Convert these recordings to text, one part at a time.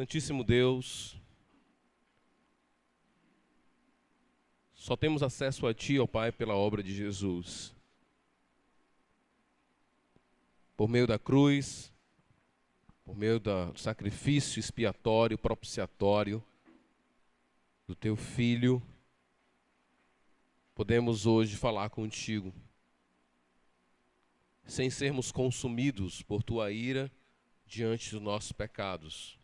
Santíssimo Deus, só temos acesso a Ti, ó Pai, pela obra de Jesus. Por meio da cruz, por meio do sacrifício expiatório, propiciatório do Teu Filho, podemos hoje falar contigo, sem sermos consumidos por Tua ira diante dos nossos pecados.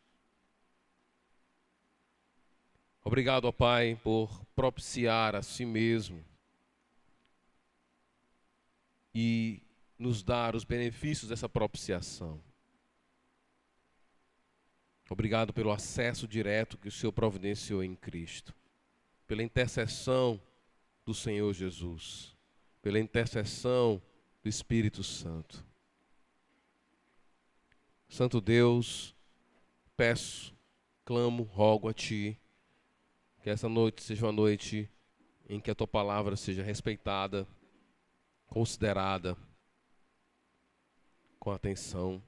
Obrigado, ó Pai, por propiciar a si mesmo e nos dar os benefícios dessa propiciação. Obrigado pelo acesso direto que o Senhor providenciou em Cristo, pela intercessão do Senhor Jesus, pela intercessão do Espírito Santo. Santo Deus, peço, clamo, rogo a Ti, que essa noite seja uma noite em que a Tua palavra seja respeitada, considerada com atenção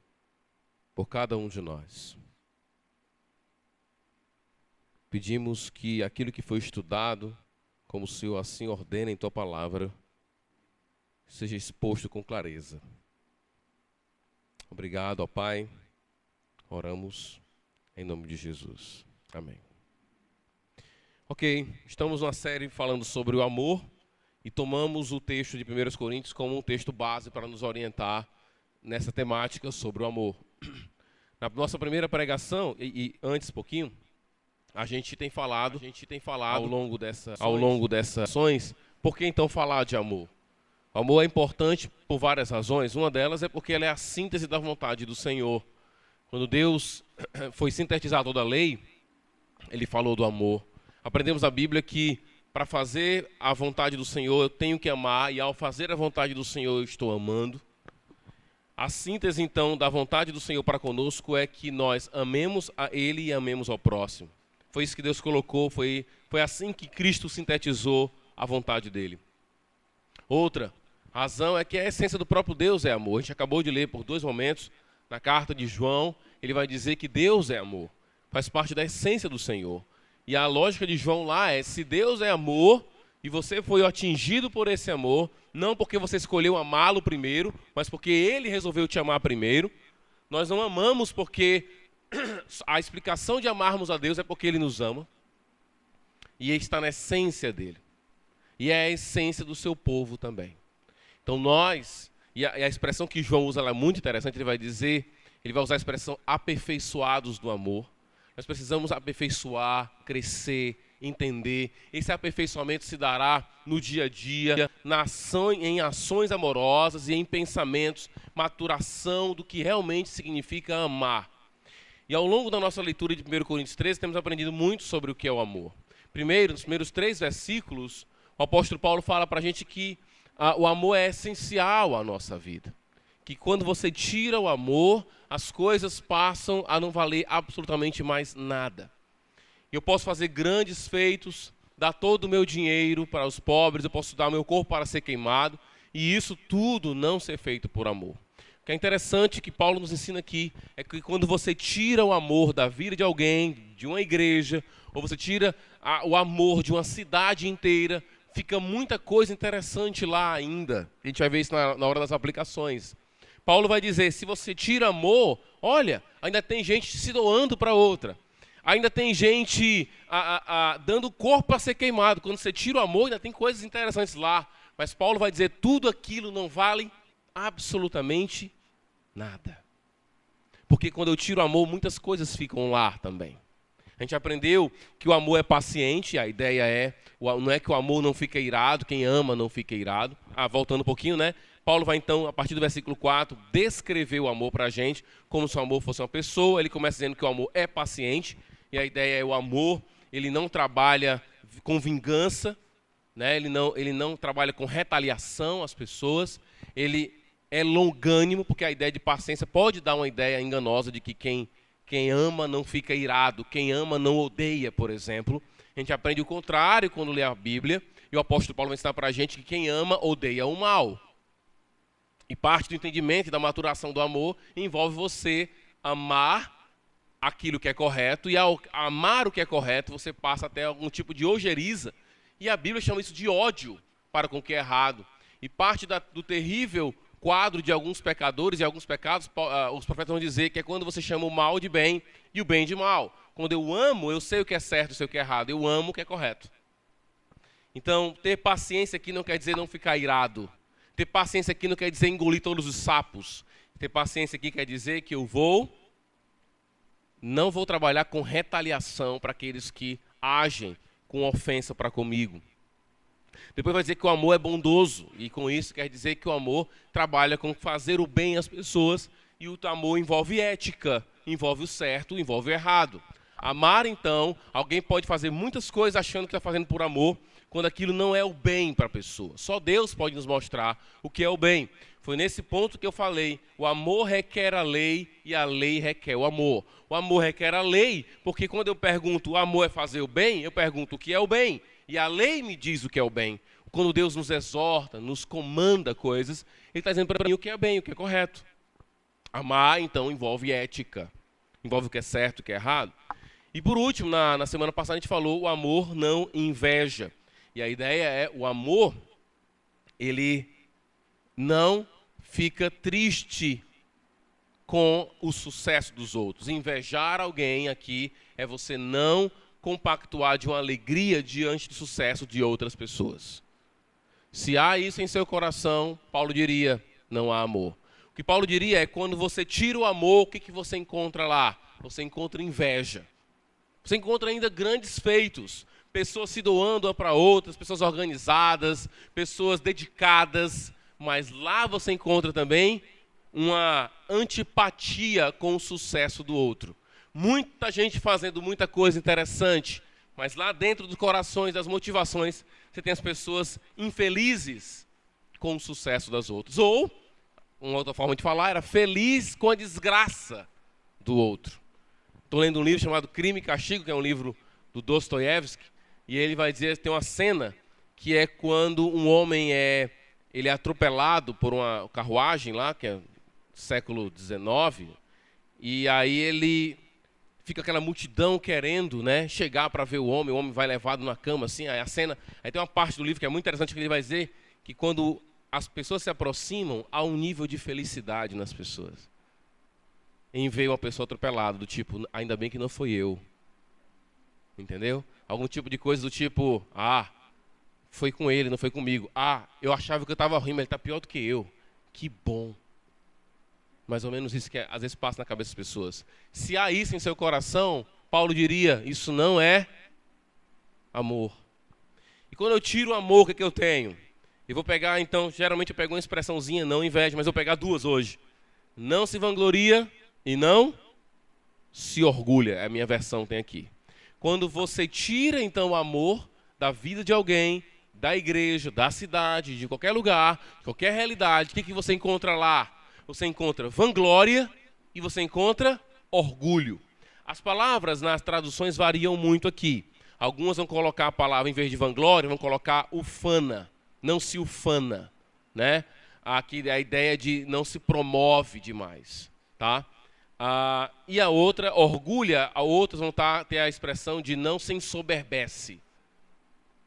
por cada um de nós. Pedimos que aquilo que foi estudado, como o Senhor assim ordena em Tua palavra, seja exposto com clareza. Obrigado, ó Pai. Oramos em nome de Jesus. Amém. Ok, estamos numa série falando sobre o amor e tomamos o texto de 1 Coríntios como um texto base para nos orientar nessa temática sobre o amor. Na nossa primeira pregação, e antes pouquinho, a gente tem falado ao longo dessas ações, por que então falar de amor? O amor é importante por várias razões. Uma delas é porque ela é a síntese da vontade do Senhor. Quando Deus foi sintetizar toda a lei, Ele falou do amor. Aprendemos na Bíblia que para fazer a vontade do Senhor eu tenho que amar, e ao fazer a vontade do Senhor eu estou amando. A síntese então da vontade do Senhor para conosco é que nós amemos a Ele e amemos ao próximo. Foi isso que Deus colocou, foi assim que Cristo sintetizou a vontade dEle. Outra razão é que a essência do próprio Deus é amor. A gente acabou de ler por 2 momentos na carta de João, ele vai dizer que Deus é amor, faz parte da essência do Senhor. E a lógica de João lá é, se Deus é amor e você foi atingido por esse amor, não porque você escolheu amá-lo primeiro, mas porque Ele resolveu te amar primeiro. Nós não amamos porque a explicação de amarmos a Deus é porque Ele nos ama. E está na essência dEle. E é a essência do seu povo também. Então nós, e a expressão que João usa ela é muito interessante, ele vai usar a expressão aperfeiçoados do amor. Nós precisamos aperfeiçoar, crescer, entender. Esse aperfeiçoamento se dará no dia a dia, em ações amorosas e em pensamentos, maturação do que realmente significa amar. E ao longo da nossa leitura de 1 Coríntios 13, temos aprendido muito sobre o que é o amor. Primeiro, nos primeiros 3 versículos, o apóstolo Paulo fala para a gente que o amor é essencial à nossa vida. Que quando você tira o amor, as coisas passam a não valer absolutamente mais nada. Eu posso fazer grandes feitos, dar todo o meu dinheiro para os pobres, eu posso dar o meu corpo para ser queimado, e isso tudo não ser feito por amor. O que é interessante que Paulo nos ensina aqui é que quando você tira o amor da vida de alguém, de uma igreja, ou você tira o amor de uma cidade inteira, fica muita coisa interessante lá ainda. A gente vai ver isso na hora das aplicações. Paulo vai dizer, se você tira amor, olha, ainda tem gente se doando para outra. Ainda tem gente dando corpo para ser queimado. Quando você tira o amor, ainda tem coisas interessantes lá. Mas Paulo vai dizer, tudo aquilo não vale absolutamente nada. Porque quando eu tiro o amor, muitas coisas ficam lá também. A gente aprendeu que o amor é paciente, a ideia é, não é que o amor não fica irado, quem ama não fica irado. Voltando um pouquinho, né? Paulo vai então, a partir do versículo 4, descrever o amor para a gente, como se o amor fosse uma pessoa. Ele começa dizendo que o amor é paciente, e a ideia é o amor, ele não trabalha com vingança, né? Ele não trabalha com retaliação às pessoas, ele é longânimo, porque a ideia de paciência pode dar uma ideia enganosa de que quem ama não fica irado, quem ama não odeia, por exemplo. A gente aprende o contrário quando lê a Bíblia, e o apóstolo Paulo vai ensinar para a gente que quem ama odeia o mal. E parte do entendimento e da maturação do amor envolve você amar aquilo que é correto, e ao amar o que é correto, você passa até algum tipo de ojeriza, e a Bíblia chama isso de ódio para com o que é errado. E parte do terrível quadro de alguns pecadores e alguns pecados, os profetas vão dizer que é quando você chama o mal de bem e o bem de mal. Quando eu amo, eu sei o que é certo e sei o que é errado. Eu amo o que é correto. Então, ter paciência aqui não quer dizer não ficar irado. Ter paciência aqui não quer dizer engolir todos os sapos. Ter paciência aqui quer dizer que eu não vou trabalhar com retaliação para aqueles que agem com ofensa para comigo. Depois vai dizer que o amor é bondoso, e com isso quer dizer que o amor trabalha com fazer o bem às pessoas, e o amor envolve ética, envolve o certo, envolve o errado. Amar, então, alguém pode fazer muitas coisas achando que está fazendo por amor, quando aquilo não é o bem para a pessoa. Só Deus pode nos mostrar o que é o bem. Foi nesse ponto que eu falei, o amor requer a lei e a lei requer o amor. O amor requer a lei, porque quando eu pergunto o amor é fazer o bem, eu pergunto o que é o bem. E a lei me diz o que é o bem. Quando Deus nos exorta, nos comanda coisas, Ele está dizendo para mim o que é bem, o que é correto. Amar, então, envolve ética. Envolve o que é certo, o que é errado. E por último, na semana passada a gente falou, o amor não inveja. E a ideia é, o amor, ele não fica triste com o sucesso dos outros. Invejar alguém aqui é você não compactuar de uma alegria diante do sucesso de outras pessoas. Se há isso em seu coração, Paulo diria, não há amor. O que Paulo diria é, quando você tira o amor, o que você encontra lá? Você encontra inveja. Você encontra ainda grandes feitos, pessoas se doando uma para outras, pessoas organizadas, pessoas dedicadas, mas lá você encontra também uma antipatia com o sucesso do outro. Muita gente fazendo muita coisa interessante, mas lá dentro dos corações, das motivações, você tem as pessoas infelizes com o sucesso das outras. Ou, uma outra forma de falar, era feliz com a desgraça do outro. Estou lendo um livro chamado Crime e Castigo, que é um livro do Dostoiévski, e ele vai dizer, tem uma cena que é quando um homem ele é atropelado por uma carruagem lá, que é século XIX, e aí ele fica aquela multidão querendo, né, chegar para ver o homem vai levado na cama, assim, aí a cena, aí tem uma parte do livro que é muito interessante, que ele vai dizer que quando as pessoas se aproximam, há um nível de felicidade nas pessoas. Em ver uma pessoa atropelada, do tipo, ainda bem que não foi eu. Entendeu? Algum tipo de coisa do tipo, foi com ele, não foi comigo. Eu achava que eu estava ruim, mas ele está pior do que eu. Que bom. Mais ou menos isso que às vezes passa na cabeça das pessoas. Se há isso em seu coração, Paulo diria, isso não é amor. E quando eu tiro o amor, o que eu tenho? Eu vou pegar, então, geralmente eu pego uma expressãozinha, não inveja, mas eu vou pegar duas hoje. Não se vangloria e não se orgulha, é a minha versão, tem aqui. Quando você tira, então, o amor da vida de alguém, da igreja, da cidade, de qualquer lugar, de qualquer realidade, o que você encontra lá? Você encontra vanglória e você encontra orgulho. As palavras nas traduções variam muito aqui. Algumas vão colocar a palavra, em vez de vanglória, vão colocar ufana, não se ufana, né? Aqui a ideia de não se promove demais, tá? E a outra, orgulha, a outras vão ter a expressão de não se ensoberbece.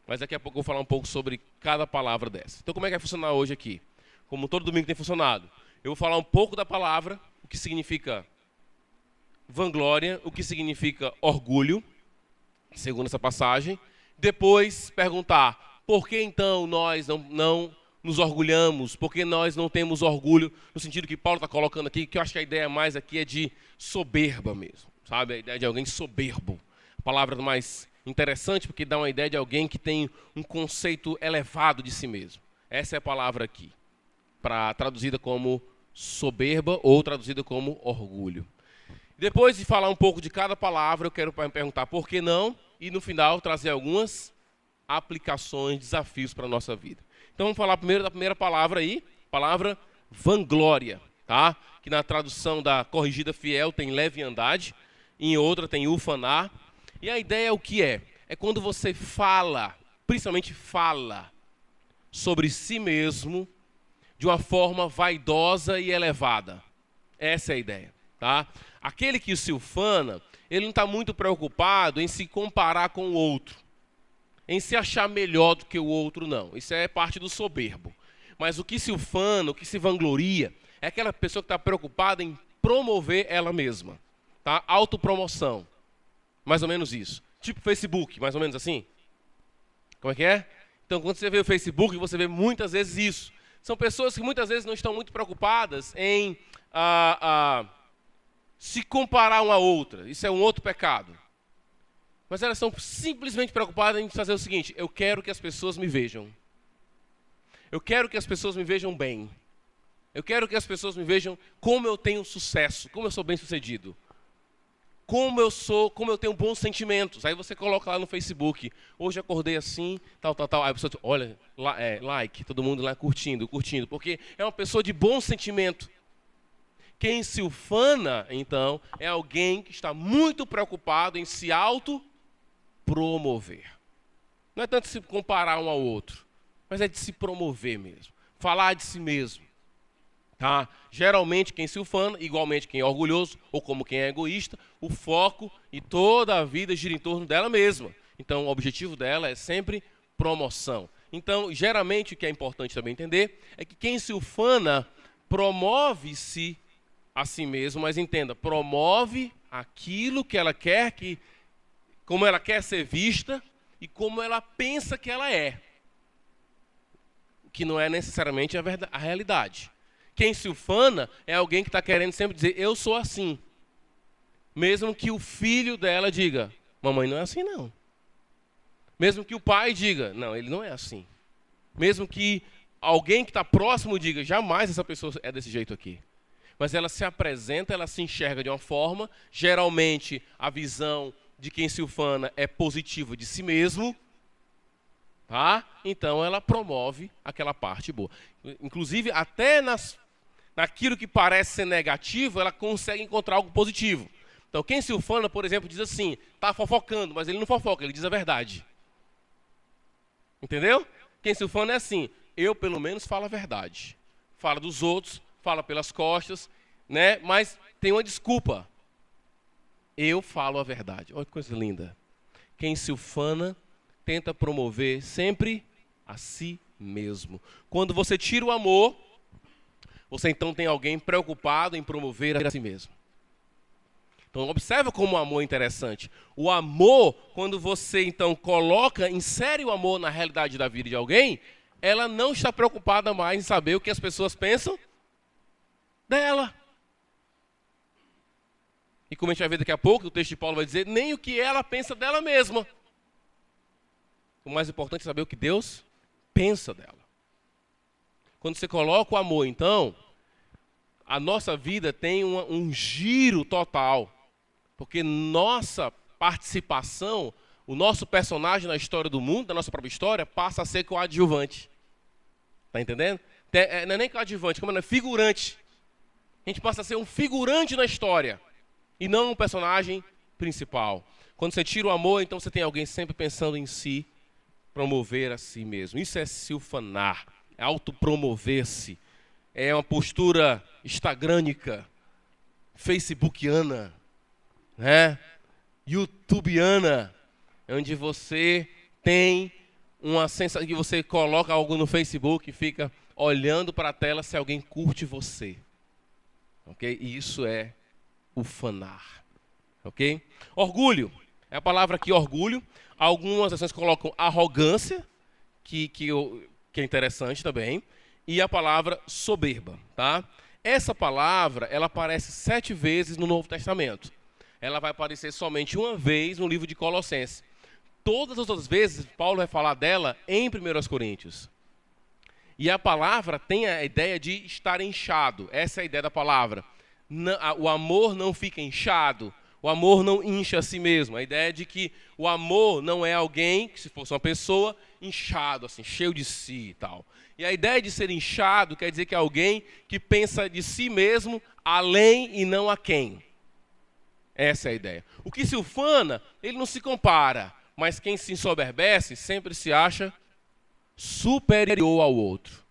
Mas daqui a pouco eu vou falar um pouco sobre cada palavra dessa. Então como é que vai funcionar hoje aqui? Como todo domingo tem funcionado. Eu vou falar um pouco da palavra, o que significa vanglória, o que significa orgulho, segundo essa passagem. Depois perguntar, por que então nós não nos orgulhamos? Por que nós não temos orgulho? No sentido que Paulo está colocando aqui, que eu acho que a ideia mais aqui é de soberba mesmo. Sabe? A ideia de alguém soberbo. A palavra mais interessante porque dá uma ideia de alguém que tem um conceito elevado de si mesmo. Essa é a palavra aqui, traduzida como soberba ou traduzida como orgulho. Depois de falar um pouco de cada palavra, eu quero perguntar por que não, e no final trazer algumas aplicações, desafios para a nossa vida. Então vamos falar primeiro da primeira palavra aí, palavra vanglória, tá? Que na tradução da Corrigida Fiel tem leviandade, em outra tem ufaná. E a ideia é o que é? É quando você fala, principalmente fala, sobre si mesmo de uma forma vaidosa e elevada. Essa é a ideia. Tá? Aquele que se ufana, ele não está muito preocupado em se comparar com o outro, em se achar melhor do que o outro, não. Isso é parte do soberbo. Mas o que se ufana, o que se vangloria, é aquela pessoa que está preocupada em promover ela mesma. Tá? Autopromoção. Mais ou menos isso. Tipo Facebook, mais ou menos assim. Como é que é? Então, quando você vê o Facebook, você vê muitas vezes isso. São pessoas que muitas vezes não estão muito preocupadas em se comparar uma a outra. Isso é um outro pecado. Mas elas estão simplesmente preocupadas em fazer o seguinte: eu quero que as pessoas me vejam. Eu quero que as pessoas me vejam bem. Eu quero que as pessoas me vejam como eu tenho sucesso, como eu sou bem-sucedido. Como eu tenho bons sentimentos. Aí você coloca lá no Facebook: hoje acordei assim, tal. Aí a pessoa diz: olha, like, todo mundo lá curtindo, porque é uma pessoa de bom sentimento. Quem se ufana, então, é alguém que está muito preocupado em se autopromover. Não é tanto se comparar um ao outro, mas é de se promover mesmo. Falar de si mesmo. Tá? Geralmente quem se ufana, igualmente quem é orgulhoso, ou como quem é egoísta, o foco e toda a vida gira em torno dela mesma. Então o objetivo dela é sempre promoção. Então, geralmente o que é importante também entender é que quem se ufana promove-se a si mesmo, mas entenda, promove aquilo que ela quer, como ela quer ser vista e como ela pensa que ela é. Que não é necessariamente a realidade. Quem se ufana é alguém que está querendo sempre dizer: eu sou assim. Mesmo que o filho dela diga: mamãe não é assim não. Mesmo que o pai diga: não, ele não é assim. Mesmo que alguém que está próximo diga: jamais essa pessoa é desse jeito aqui. Mas ela se apresenta, ela se enxerga de uma forma. Geralmente a visão de quem se ufana é positiva de si mesmo. Tá? Então ela promove aquela parte boa. Inclusive até naquilo que parece ser negativo, ela consegue encontrar algo positivo. Então quem se ufana, por exemplo, diz assim: está fofocando, mas ele não fofoca, ele diz a verdade. Entendeu? Quem se ufana é assim: eu pelo menos falo a verdade. Fala dos outros, fala pelas costas, né? Mas tem uma desculpa: eu falo a verdade. Olha que coisa linda. Quem se ufana tenta promover sempre a si mesmo. Quando você tira o amor, você então tem alguém preocupado em promover a si mesmo. Então observa como o amor é interessante. O amor, quando você então insere o amor na realidade da vida de alguém, ela não está preocupada mais em saber o que as pessoas pensam dela. E como a gente vai ver daqui a pouco, o texto de Paulo vai dizer, nem o que ela pensa dela mesma. O mais importante é saber o que Deus pensa dela. Quando você coloca o amor, então, a nossa vida tem um giro total. Porque nossa participação, o nosso personagem na história do mundo, da nossa própria história, passa a ser coadjuvante. Está entendendo? Não é nem coadjuvante, como é figurante. A gente passa a ser um figurante na história e não um personagem principal. Quando você tira o amor, então você tem alguém sempre pensando em si, promover a si mesmo. Isso é se ufanar, é autopromover-se. É uma postura instagrânica, facebookiana, né? YouTubiana, onde você tem uma sensação que você coloca algo no Facebook e fica olhando para a tela se alguém curte você. Ok? E isso é ufanar. Ok? Orgulho. É a palavra aqui, orgulho. Algumas versões colocam arrogância, que é interessante também. E a palavra soberba. Tá? Essa palavra, ela aparece 7 vezes no Novo Testamento. Ela vai aparecer somente uma vez no livro de Colossenses. Todas as outras vezes, Paulo vai falar dela em 1 Coríntios. E a palavra tem a ideia de estar inchado. Essa é a ideia da palavra. O amor não fica inchado. O amor não incha a si mesmo. A ideia é de que o amor não é alguém, que se fosse uma pessoa, inchado, assim, cheio de si e tal. E a ideia de ser inchado quer dizer que é alguém que pensa de si mesmo além e não a quem. Essa é a ideia. O que se ufana, ele não se compara. Mas quem se ensoberbece sempre se acha superior ao outro.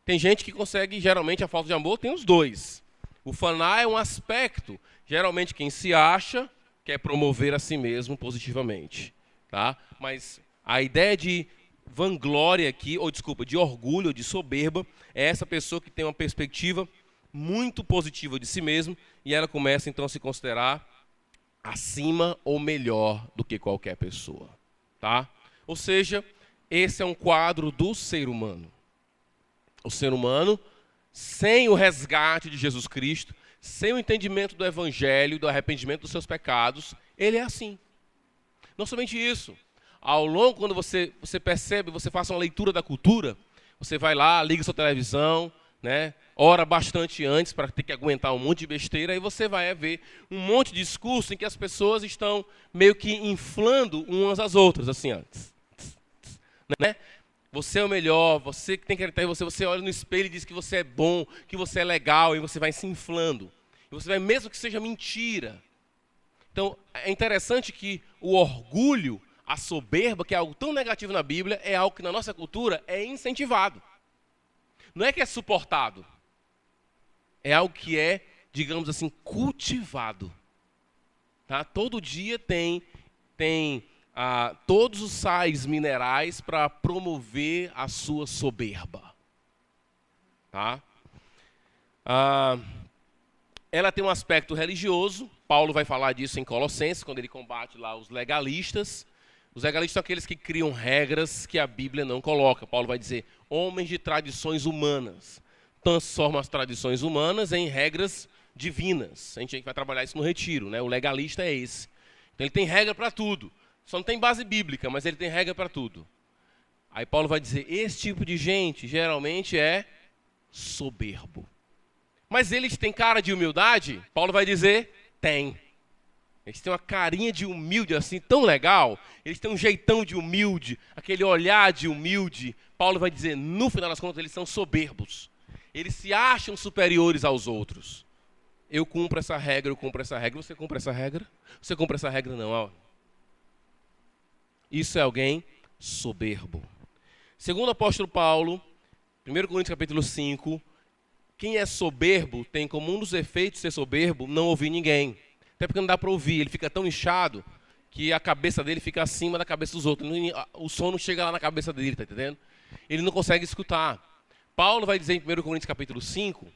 Tem gente que consegue, geralmente, a falta de amor tem os dois. Ufanar é um aspecto. Geralmente quem se acha quer promover a si mesmo positivamente. Tá? Mas a ideia de vanglória aqui, ou desculpa, de orgulho, de soberba, é essa pessoa que tem uma perspectiva muito positiva de si mesmo e ela começa então a se considerar acima ou melhor do que qualquer pessoa. Tá? Ou seja, esse é um quadro do ser humano. O ser humano, sem o resgate de Jesus Cristo, sem o entendimento do Evangelho, do arrependimento dos seus pecados, ele é assim. Não somente isso. Ao longo, quando você percebe, você faça uma leitura da cultura, você vai lá, liga sua televisão, né, ora bastante antes para ter que aguentar um monte de besteira, aí você vai ver um monte de discurso em que as pessoas estão meio que inflando umas às outras, assim, antes. Né? Você é o melhor, você que tem que acreditar em você, você olha no espelho e diz que você é bom, que você é legal, e você vai se inflando. E você vai, mesmo que seja mentira. Então, é interessante que o orgulho, a soberba, que é algo tão negativo na Bíblia, é algo que na nossa cultura é incentivado. Não é que é suportado. É algo que é, digamos assim, cultivado. Tá? Todo dia tem todos os sais minerais para promover a sua soberba. Tá? Ela tem um aspecto religioso. Paulo vai falar disso em Colossenses, quando ele combate lá os legalistas. Os legalistas são aqueles que criam regras que a Bíblia não coloca. Paulo vai dizer, homens de tradições humanas. Transformam as tradições humanas em regras divinas. A gente vai trabalhar isso no retiro, né? O legalista é esse. Então ele tem regra para tudo. Só não tem base bíblica, mas ele tem regra para tudo. Aí Paulo vai dizer, esse tipo de gente geralmente é soberbo. Mas eles têm cara de humildade? Paulo vai dizer, tem. Eles têm uma carinha de humilde assim, tão legal. Eles têm um jeitão de humilde, aquele olhar de humilde. Paulo vai dizer, no final das contas, eles são soberbos. Eles se acham superiores aos outros. Eu cumpro essa regra, eu cumpro essa regra. Você cumpre essa regra? Você cumpre essa regra? Não. Ó. Isso é alguém soberbo. Segundo o apóstolo Paulo, 1 Coríntios capítulo 5, quem é soberbo tem como um dos efeitos de ser soberbo não ouvir ninguém. Até porque não dá para ouvir, ele fica tão inchado que a cabeça dele fica acima da cabeça dos outros. O som não chega lá na cabeça dele, tá entendendo? Ele não consegue escutar. Paulo vai dizer em 1 Coríntios capítulo 5,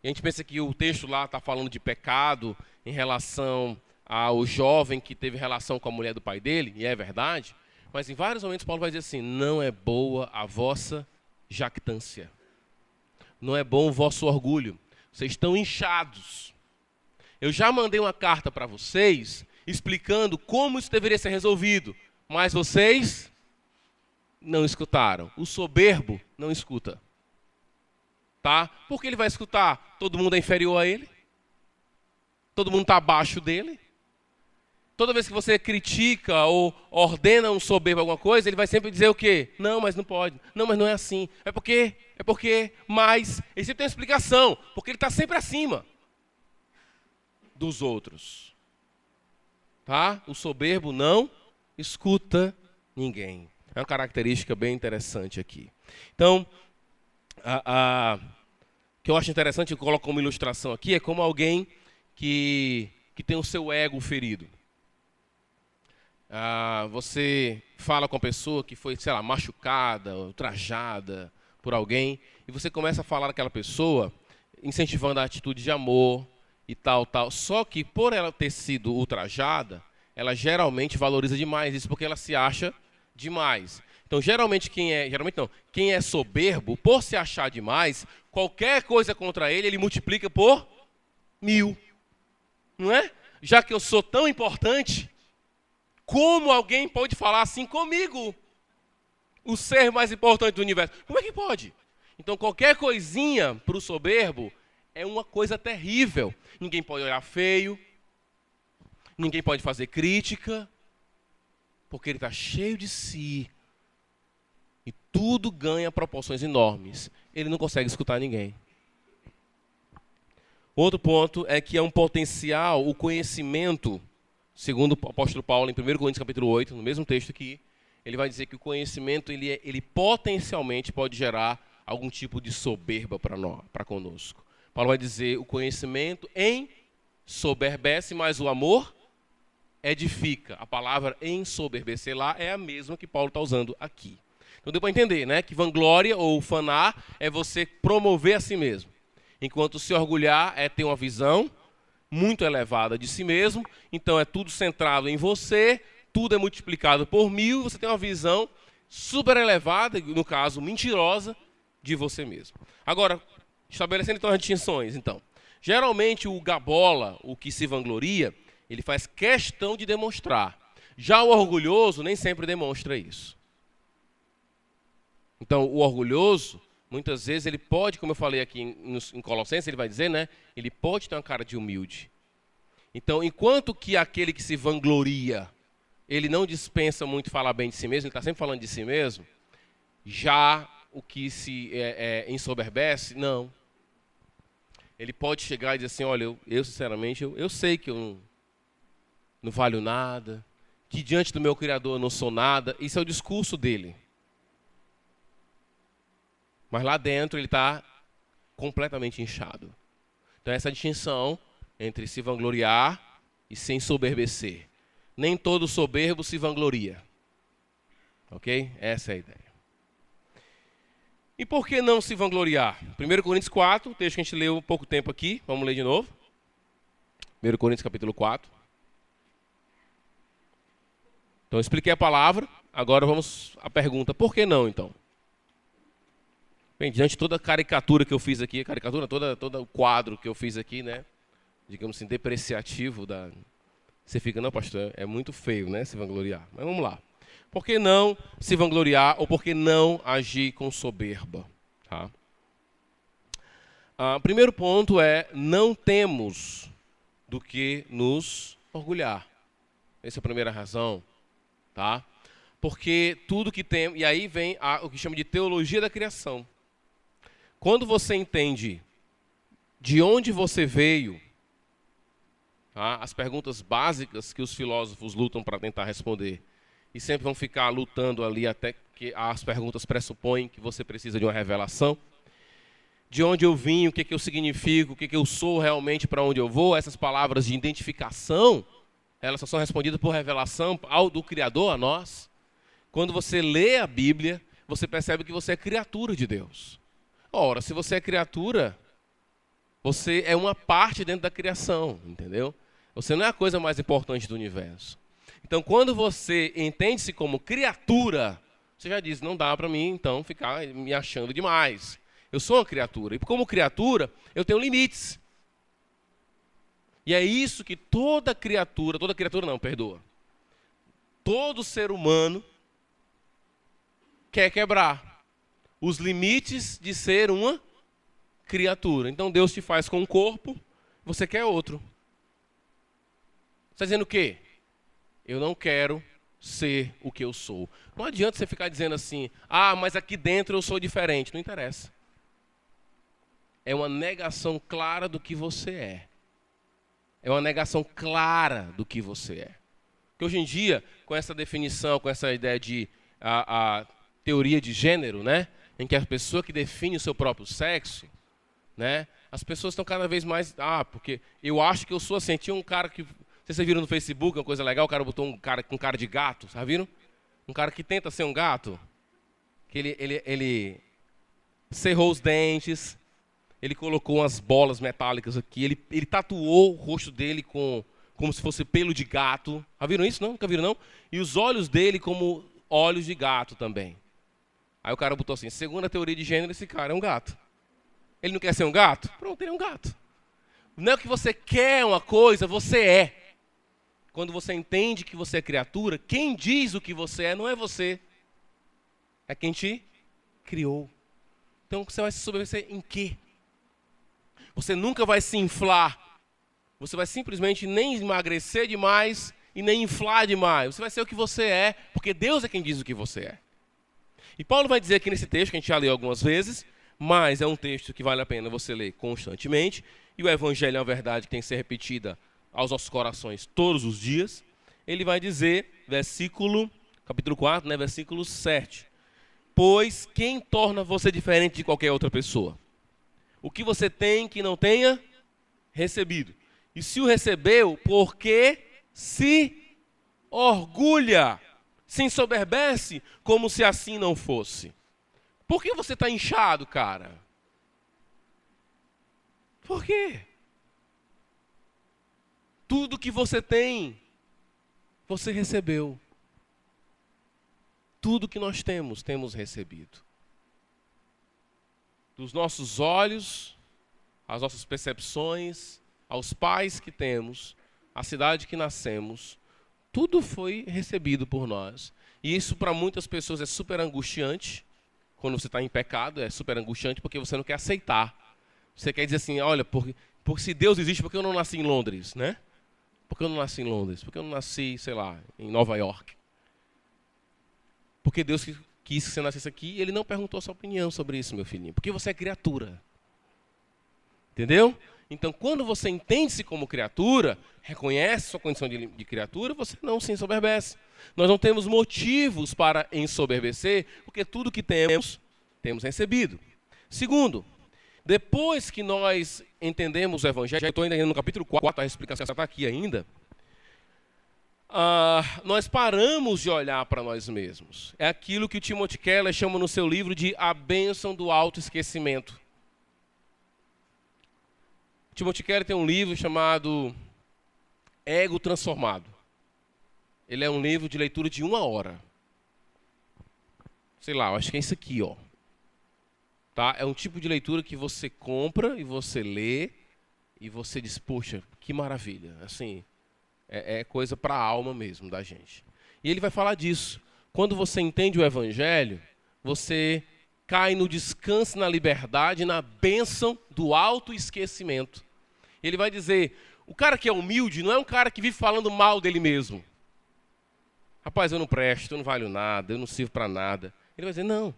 e a gente pensa que o texto lá está falando de pecado em relação ao jovem que teve relação com a mulher do pai dele, e é verdade, mas em vários momentos Paulo vai dizer assim, não é boa a vossa jactância. Não é bom o vosso orgulho. Vocês estão inchados. Eu já mandei uma carta para vocês explicando como isso deveria ser resolvido, mas vocês não escutaram. O soberbo não escuta. Tá? Por que ele vai escutar? Todo mundo é inferior a ele? Todo mundo está abaixo dele? Toda vez que você critica ou ordena um soberbo alguma coisa, ele vai sempre dizer o quê? Não, mas não pode. Não, mas não é assim. É porque, mas... Ele sempre tem uma explicação, porque ele está sempre acima dos outros. Tá? O soberbo não escuta ninguém. É uma característica bem interessante aqui. Então, o que eu acho interessante, eu coloco como ilustração aqui, é como alguém que tem o seu ego ferido. Você fala com a pessoa que foi, sei lá, machucada, ultrajada por alguém, e você começa a falar daquela pessoa, incentivando a atitude de amor e tal. Só que por ela ter sido ultrajada, ela geralmente valoriza demais isso, porque ela se acha demais. Então, geralmente quem é soberbo, por se achar demais, qualquer coisa contra ele, ele multiplica por 1000. Não é? Já que eu sou tão importante, como alguém pode falar assim comigo? O ser mais importante do universo. Como é que pode? Então, qualquer coisinha para o soberbo é uma coisa terrível. Ninguém pode olhar feio, ninguém pode fazer crítica, porque ele está cheio de si. E tudo ganha proporções enormes. Ele não consegue escutar ninguém. Outro ponto é que é um potencial, o conhecimento, segundo o apóstolo Paulo, em 1 Coríntios capítulo 8, no mesmo texto aqui, ele vai dizer que o conhecimento ele potencialmente pode gerar algum tipo de soberba para conosco. Paulo vai dizer, o conhecimento ensoberbece, mas o amor edifica. A palavra ensoberbecer lá é a mesma que Paulo está usando aqui. Então deu para entender, né? Que vanglória ou fanar é você promover a si mesmo. Enquanto se orgulhar é ter uma visão muito elevada de si mesmo. Então é tudo centrado em você, tudo é multiplicado por 1000, você tem uma visão super elevada, no caso mentirosa, de você mesmo. Agora, estabelecendo então as distinções, então. Geralmente o gabola, o que se vangloria, ele faz questão de demonstrar. Já o orgulhoso nem sempre demonstra isso. Então, o orgulhoso, muitas vezes, ele pode, como eu falei aqui em Colossenses, ele vai dizer, né? Ele pode ter uma cara de humilde. Então, enquanto que aquele que se vangloria, ele não dispensa muito falar bem de si mesmo, ele está sempre falando de si mesmo, já o que se ensoberbece, não. Ele pode chegar e dizer assim, olha, eu sinceramente, eu sei que eu não valho nada, que diante do meu Criador eu não sou nada. Isso é o discurso dele. Mas lá dentro ele está completamente inchado. Então essa distinção entre se vangloriar e se ensoberbecer. Nem todo soberbo se vangloria. Ok? Essa é a ideia. E por que não se vangloriar? 1 Coríntios 4, texto que a gente leu há pouco tempo aqui. Vamos ler de novo. 1 Coríntios capítulo 4. Então eu expliquei a palavra. Agora vamos à pergunta. Por que não, então? Bem, diante de toda a caricatura que eu fiz aqui, todo o quadro que eu fiz aqui, né? Digamos assim, depreciativo da... Você fica, não, pastor, é muito feio, né, se vangloriar. Mas vamos lá. Por que não se vangloriar ou por que não agir com soberba? Tá? Primeiro ponto é, não temos do que nos orgulhar. Essa é a primeira razão, tá? Porque tudo que tem... E aí vem o que chama de teologia da criação. Quando você entende de onde você veio, tá? As perguntas básicas que os filósofos lutam para tentar responder, e sempre vão ficar lutando ali até que as perguntas pressupõem que você precisa de uma revelação. De onde eu vim, o que eu significo, o que eu sou realmente, para onde eu vou, essas palavras de identificação, elas só são respondidas por revelação do Criador a nós. Quando você lê a Bíblia, você percebe que você é criatura de Deus. Ora, se você é criatura, você é uma parte dentro da criação, entendeu? Você não é a coisa mais importante do universo. Então, quando você entende-se como criatura, você já diz, não dá para mim, então, ficar me achando demais. Eu sou uma criatura, e como criatura, eu tenho limites. E é isso que toda criatura não, perdoa. Todo ser humano quer quebrar. Os limites de ser uma criatura. Então Deus te faz com um corpo, você quer outro. Você está dizendo o quê? Eu não quero ser o que eu sou. Não adianta você ficar dizendo assim, mas aqui dentro eu sou diferente. Não interessa. É uma negação clara do que você é. É uma negação clara do que você é. Porque hoje em dia, com essa definição, com essa ideia de a teoria de gênero, né? Em que a pessoa que define o seu próprio sexo, né? As pessoas estão cada vez mais... porque eu acho que eu sou assim. Tinha um cara que... Vocês viram no Facebook, uma coisa legal, o cara botou um cara com cara de gato, sabe, viram? Um cara que tenta ser um gato, que ele cerrou os dentes, ele colocou umas bolas metálicas aqui, ele tatuou o rosto dele como se fosse pelo de gato. Já viram isso? Não? Nunca viram, não? E os olhos dele como olhos de gato também. Aí o cara botou assim, segundo a teoria de gênero, esse cara é um gato. Ele não quer ser um gato? Pronto, ele é um gato. Não é que você quer uma coisa, você é. Quando você entende que você é criatura, quem diz o que você é não é você. É quem te criou. Então você vai se sobreviver em quê? Você nunca vai se inflar. Você vai simplesmente nem emagrecer demais e nem inflar demais. Você vai ser o que você é, porque Deus é quem diz o que você é. E Paulo vai dizer aqui nesse texto, que a gente já leu algumas vezes, mas é um texto que vale a pena você ler constantemente. E o Evangelho é uma verdade que tem que ser repetida aos nossos corações todos os dias. Ele vai dizer, capítulo 4, né, versículo 7. Pois quem torna você diferente de qualquer outra pessoa? O que você tem que não tenha recebido. E se o recebeu, porque se orgulha, se ensoberbece, como se assim não fosse. Por que você está inchado, cara? Por quê? Tudo que você tem, você recebeu. Tudo que nós temos, temos recebido. Dos nossos olhos, as nossas percepções, aos pais que temos, a cidade que nascemos, tudo foi recebido por nós. E isso para muitas pessoas é super angustiante. Quando você está em pecado, é super angustiante porque você não quer aceitar. Você quer dizer assim, olha, porque se Deus existe, por que eu não nasci em Londres, né? Por que eu não nasci em Londres? Por que eu não nasci, sei lá, em Nova York? Porque Deus quis que você nascesse aqui e Ele não perguntou a sua opinião sobre isso, meu filhinho. Porque você é criatura. Entendeu? Então, quando você entende-se como criatura, reconhece sua condição de criatura, você não se ensoberbece. Nós não temos motivos para ensoberbecer, porque tudo que temos, temos recebido. Segundo, depois que nós entendemos o Evangelho, já estou ainda no capítulo 4, a explicação está aqui ainda, nós paramos de olhar para nós mesmos. É aquilo que o Timothy Keller chama no seu livro de a bênção do autoesquecimento. Timothy Keller tem um livro chamado Ego Transformado. Ele é um livro de leitura de 1 hora. Sei lá, eu acho que é isso aqui, ó. Tá? É um tipo de leitura que você compra e você lê e você diz, poxa, que maravilha. Assim, é coisa para a alma mesmo da gente. E ele vai falar disso. Quando você entende o Evangelho, você cai no descanso, na liberdade, na bênção do autoesquecimento. Ele vai dizer, o cara que é humilde não é um cara que vive falando mal dele mesmo. Rapaz, eu não presto, eu não valho nada, eu não sirvo para nada. Ele vai dizer, não.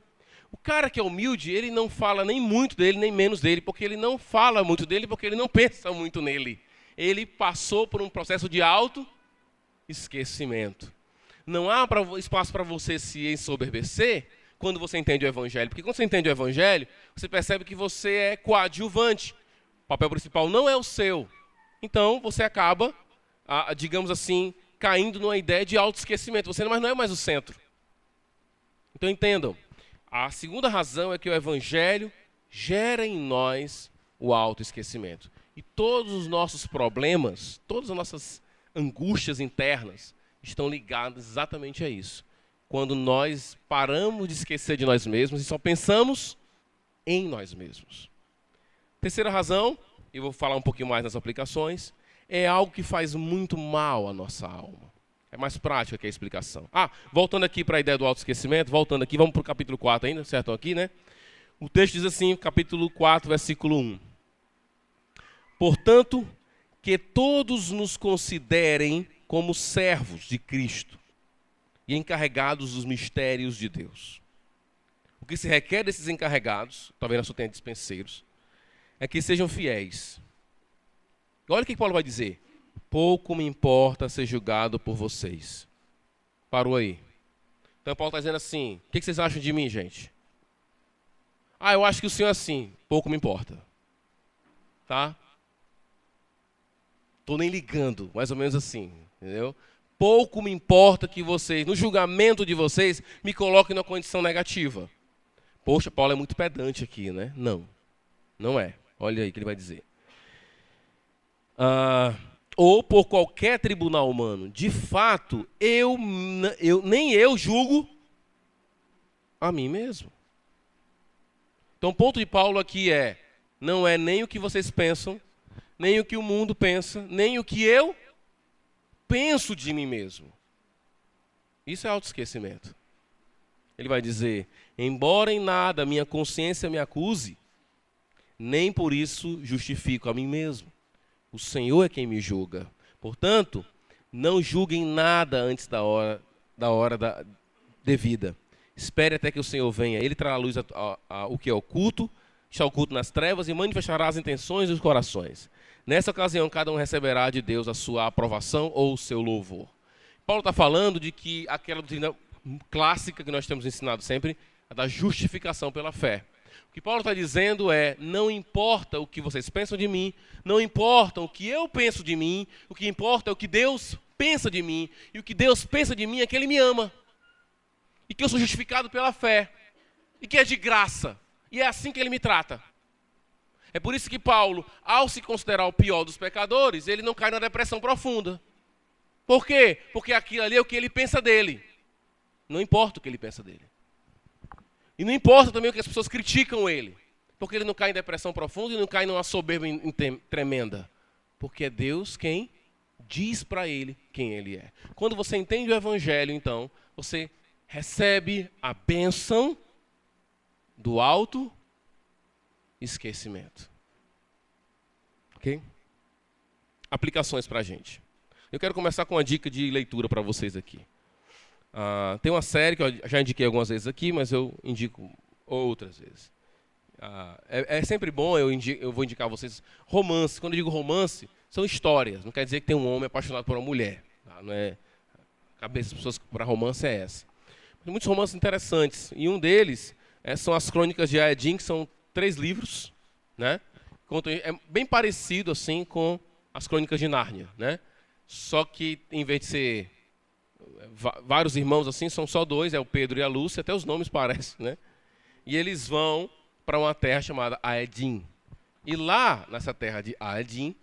O cara que é humilde, ele não fala nem muito dele, nem menos dele, porque ele não fala muito dele, porque ele não pensa muito nele. Ele passou por um processo de autoesquecimento. Não há espaço para você se ensoberbecer quando você entende o Evangelho. Porque quando você entende o Evangelho, você percebe que você é coadjuvante. O papel principal não é o seu. Então, você acaba, digamos assim, caindo numa ideia de autoesquecimento. Você não é mais o centro. Então, entendam. A segunda razão é que o Evangelho gera em nós o autoesquecimento. E todos os nossos problemas, todas as nossas angústias internas estão ligadas exatamente a isso. Quando nós paramos de esquecer de nós mesmos e só pensamos em nós mesmos. Terceira razão, eu vou falar um pouquinho mais nas aplicações, é algo que faz muito mal à nossa alma. É mais prática que a explicação. Voltando aqui para a ideia do autoesquecimento, voltando aqui, vamos para o capítulo 4 ainda, certo? Aqui, né? O texto diz assim, capítulo 4, versículo 1. Portanto, que todos nos considerem como servos de Cristo e encarregados dos mistérios de Deus. O que se requer desses encarregados, talvez nós só tenha dispenseiros, é que sejam fiéis. Olha o que Paulo vai dizer. Pouco me importa ser julgado por vocês. Parou aí. Então Paulo está dizendo assim, o que vocês acham de mim, gente? Eu acho que o senhor é assim. Pouco me importa. Tá? Estou nem ligando, mais ou menos assim. Entendeu? Pouco me importa que vocês, no julgamento de vocês, me coloquem numa condição negativa. Poxa, Paulo é muito pedante aqui, né? Não. Não é. Olha aí o que ele vai dizer. Ou por qualquer tribunal humano. De fato, nem eu julgo a mim mesmo. Então o ponto de Paulo aqui não é nem o que vocês pensam, nem o que o mundo pensa, nem o que eu penso de mim mesmo. Isso é autoesquecimento. Ele vai dizer, embora em nada minha consciência me acuse, nem por isso justifico a mim mesmo. O Senhor é quem me julga. Portanto, não julguem nada antes da hora devida. Espere até que o Senhor venha. Ele trará à luz o que é oculto, está oculto nas trevas, e manifestará as intenções dos corações. Nessa ocasião, cada um receberá de Deus a sua aprovação ou o seu louvor. Paulo está falando de que aquela doutrina clássica que nós temos ensinado sempre, a da justificação pela fé. O que Paulo está dizendo é, não importa o que vocês pensam de mim, não importa o que eu penso de mim, o que importa é o que Deus pensa de mim, e o que Deus pensa de mim é que Ele me ama, e que eu sou justificado pela fé, e que é de graça, e é assim que Ele me trata. É por isso que Paulo, ao se considerar o pior dos pecadores, ele não cai na depressão profunda. Por quê? Porque aquilo ali é o que ele pensa dele. Não importa o que ele pensa dele. E não importa também o que as pessoas criticam ele. Porque ele não cai em depressão profunda e não cai numa soberba tremenda. Porque é Deus quem diz para ele quem ele é. Quando você entende o evangelho, então, você recebe a bênção do autoesquecimento. Ok? Aplicações para a gente. Eu quero começar com uma dica de leitura para vocês aqui. Tem uma série que eu já indiquei algumas vezes aqui, mas eu indico outras vezes. É sempre bom, eu vou indicar a vocês romance. Quando eu digo romance, são histórias. Não quer dizer que tem um homem apaixonado por uma mulher. Tá? Não é, a cabeça das pessoas para romance é essa. Tem muitos romances interessantes. E um deles são as Crônicas de Aedim, que são 3 livros. Né? É bem parecido assim com as Crônicas de Nárnia. Né? Só que, em vez de ser vários irmãos assim, são só 2, é o Pedro e a Lúcia, até os nomes parecem, né? E eles vão para uma terra chamada Aedim. E lá, nessa terra de Aedim,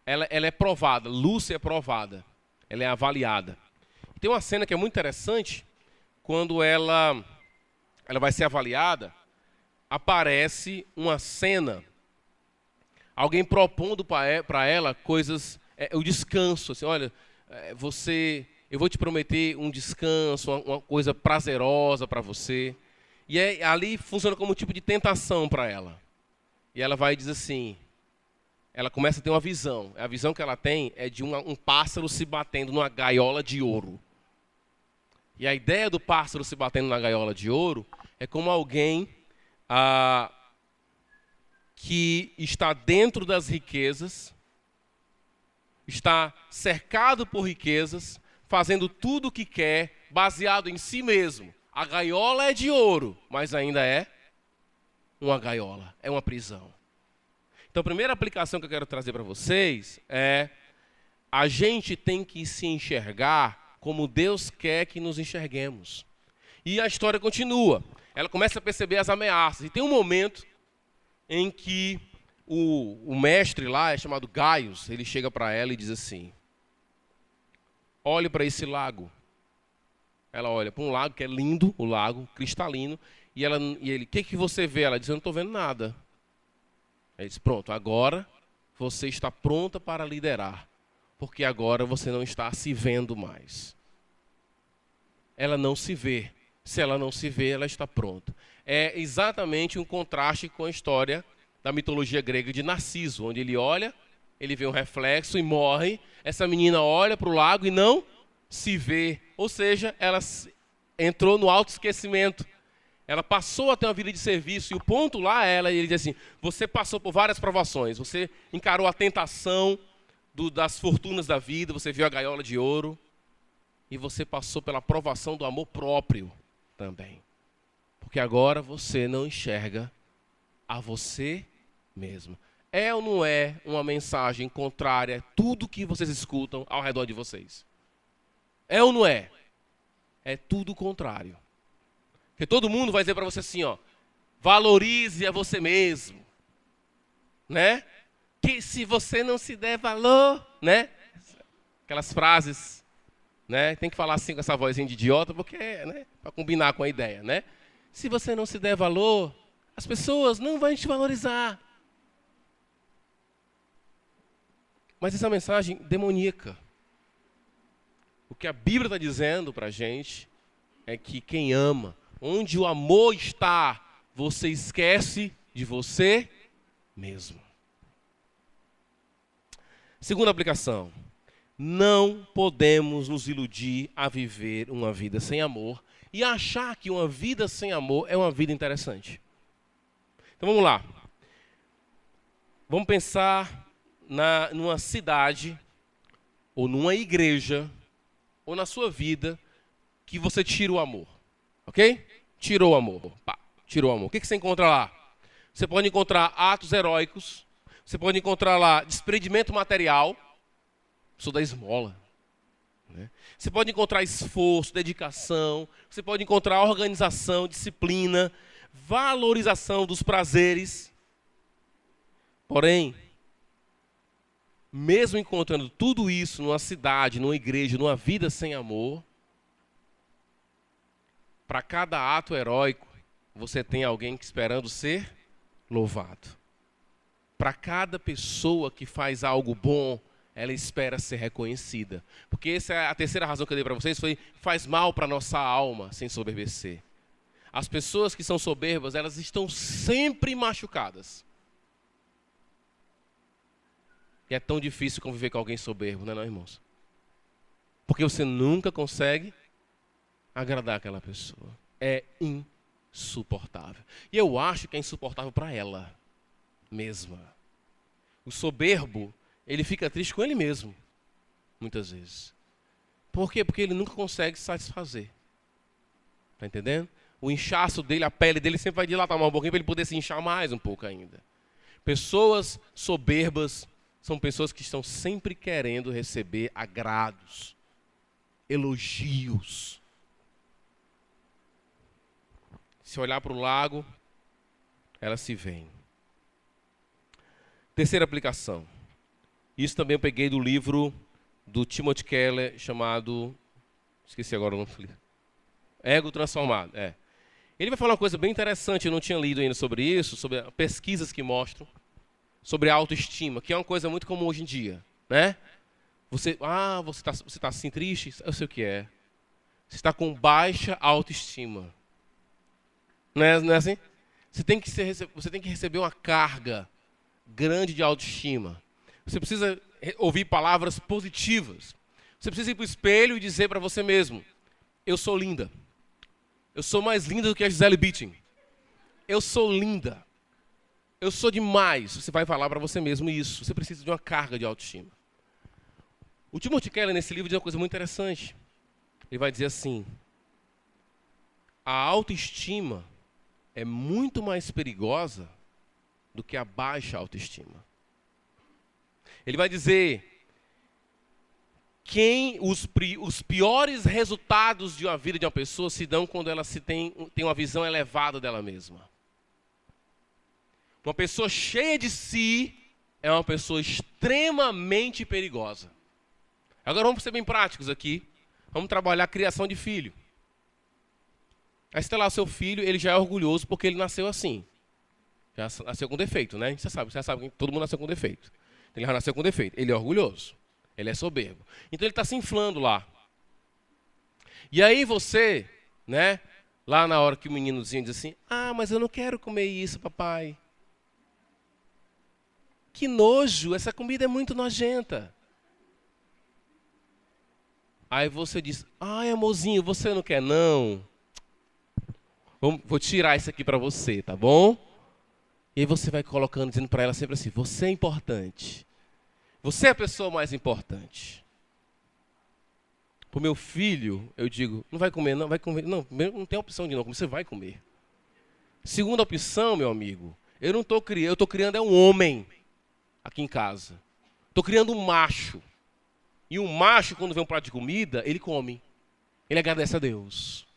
ela é provada, Lúcia é provada, ela é avaliada. E tem uma cena que é muito interessante, quando ela vai ser avaliada, aparece uma cena, alguém propondo para ela coisas, o descanso, assim, olha, eu vou te prometer um descanso, uma coisa prazerosa para você. E ali funciona como um tipo de tentação para ela. E ela vai dizer assim, ela começa a ter uma visão. A visão que ela tem é de um pássaro se batendo numa gaiola de ouro. E a ideia do pássaro se batendo na gaiola de ouro é como alguém que está dentro das riquezas, está cercado por riquezas, fazendo tudo o que quer, baseado em si mesmo. A gaiola é de ouro, mas ainda é uma gaiola, é uma prisão. Então, a primeira aplicação que eu quero trazer para vocês é: a gente tem que se enxergar como Deus quer que nos enxerguemos. E a história continua. Ela começa a perceber as ameaças. E tem um momento em que o mestre lá, é chamado Gaius, ele chega para ela e diz assim: olhe para esse lago. Ela olha para um lago que é lindo, o lago, cristalino, e ele, o que você vê? Ela diz: eu não estou vendo nada. Ele diz: pronto, agora você está pronta para liderar, porque agora você não está se vendo mais. Ela não se vê. Se ela não se vê, ela está pronta. É exatamente um contraste com a história da mitologia grega de Narciso, onde ele olha, ele vê um reflexo e morre. Essa menina olha para o lago e não se vê. Ou seja, ela entrou no autoesquecimento. Ela passou a ter uma vida de serviço. E o ponto lá é ele diz assim: você passou por várias provações. Você encarou a tentação das fortunas da vida. Você viu a gaiola de ouro. E você passou pela provação do amor próprio também. Porque agora você não enxerga a você mesmo. É ou não é uma mensagem contrária a tudo que vocês escutam ao redor de vocês? É ou não é? É tudo o contrário. Porque todo mundo vai dizer para você assim, ó: valorize a você mesmo. Né? Que se você não se der valor, né? Aquelas frases, né? Tem que falar assim com essa vozinha de idiota, porque, né? Para combinar com a ideia, né? Se você não se der valor, as pessoas não vão te valorizar. Mas essa mensagem demoníaca. O que a Bíblia está dizendo para a gente é que quem ama, onde o amor está, você esquece de você mesmo. Segunda aplicação: não podemos nos iludir a viver uma vida sem amor e achar que uma vida sem amor é uma vida interessante. Então vamos lá. Vamos pensar numa cidade, ou numa igreja, ou na sua vida, que você tira o amor. Ok? Tirou o amor. Pá, tirou o amor. O que você encontra lá? Você pode encontrar atos heróicos, você pode encontrar lá desprendimento material, sou da esmola. Né? Você pode encontrar esforço, dedicação, você pode encontrar organização, disciplina, valorização dos prazeres. Porém, mesmo encontrando tudo isso numa cidade, numa igreja, numa vida sem amor, para cada ato heróico, você tem alguém esperando ser louvado. Para cada pessoa que faz algo bom, ela espera ser reconhecida. Porque essa é a terceira razão que eu dei para vocês, faz mal para a nossa alma sem soberbecer. As pessoas que são soberbas, elas estão sempre machucadas. E é tão difícil conviver com alguém soberbo, não é, irmãos? Porque você nunca consegue agradar aquela pessoa. É insuportável. E eu acho que é insuportável para ela mesma. O soberbo, ele fica triste com ele mesmo, muitas vezes. Por quê? Porque ele nunca consegue se satisfazer. Está entendendo? O inchaço dele, a pele dele sempre vai dilatar mais um pouquinho para ele poder se inchar mais um pouco ainda. Pessoas soberbas são pessoas que estão sempre querendo receber agrados, elogios. Se olhar para o lago, elas se veem. Terceira aplicação. Isso também eu peguei do livro do Timothy Keller, chamado... Esqueci agora o nome do livro. Ego Transformado. Ele vai falar uma coisa bem interessante, eu não tinha lido ainda sobre isso, sobre pesquisas que mostram, sobre a autoestima, que é uma coisa muito comum hoje em dia. Né? Você tá assim triste? Eu sei o que é. Você está com baixa autoestima. Não é assim? Você tem que receber uma carga grande de autoestima. Você precisa ouvir palavras positivas. Você precisa ir para o espelho e dizer para você mesmo: eu sou linda. Eu sou mais linda do que a Gisele Bündchen. Eu sou linda. Eu sou demais. Você vai falar para você mesmo isso. Você precisa de uma carga de autoestima. O Timothy Keller, nesse livro, diz uma coisa muito interessante. Ele vai dizer assim: a autoestima é muito mais perigosa do que a baixa autoestima. Ele vai dizer os piores resultados de uma vida de uma pessoa se dão quando ela tem uma visão elevada dela mesma. Uma pessoa cheia de si é uma pessoa extremamente perigosa. Agora vamos ser bem práticos aqui. Vamos trabalhar a criação de filho. Aí você tem lá o seu filho, ele já é orgulhoso porque ele nasceu assim. Já nasceu com defeito, né? Você sabe que todo mundo nasceu com defeito. Ele já nasceu com defeito. Ele é orgulhoso. Ele é soberbo. Então ele está se inflando lá. E aí você, né? Lá na hora que o meninozinho diz assim: ah, mas eu não quero comer isso, papai. Que nojo, essa comida é muito nojenta. Aí você diz: ai, amorzinho, você não quer não? Vou tirar isso aqui para você, tá bom? E aí você vai colocando, dizendo para ela sempre assim: você é importante. Você é a pessoa mais importante. Para o meu filho, eu digo: não vai comer, não, vai comer. Não, não tem opção de não comer, você vai comer. Segunda opção, meu amigo, eu não estou criando, eu estou criando um homem aqui em casa. Estou criando um macho. E um macho, quando vê um prato de comida, ele come. Ele agradece a Deus.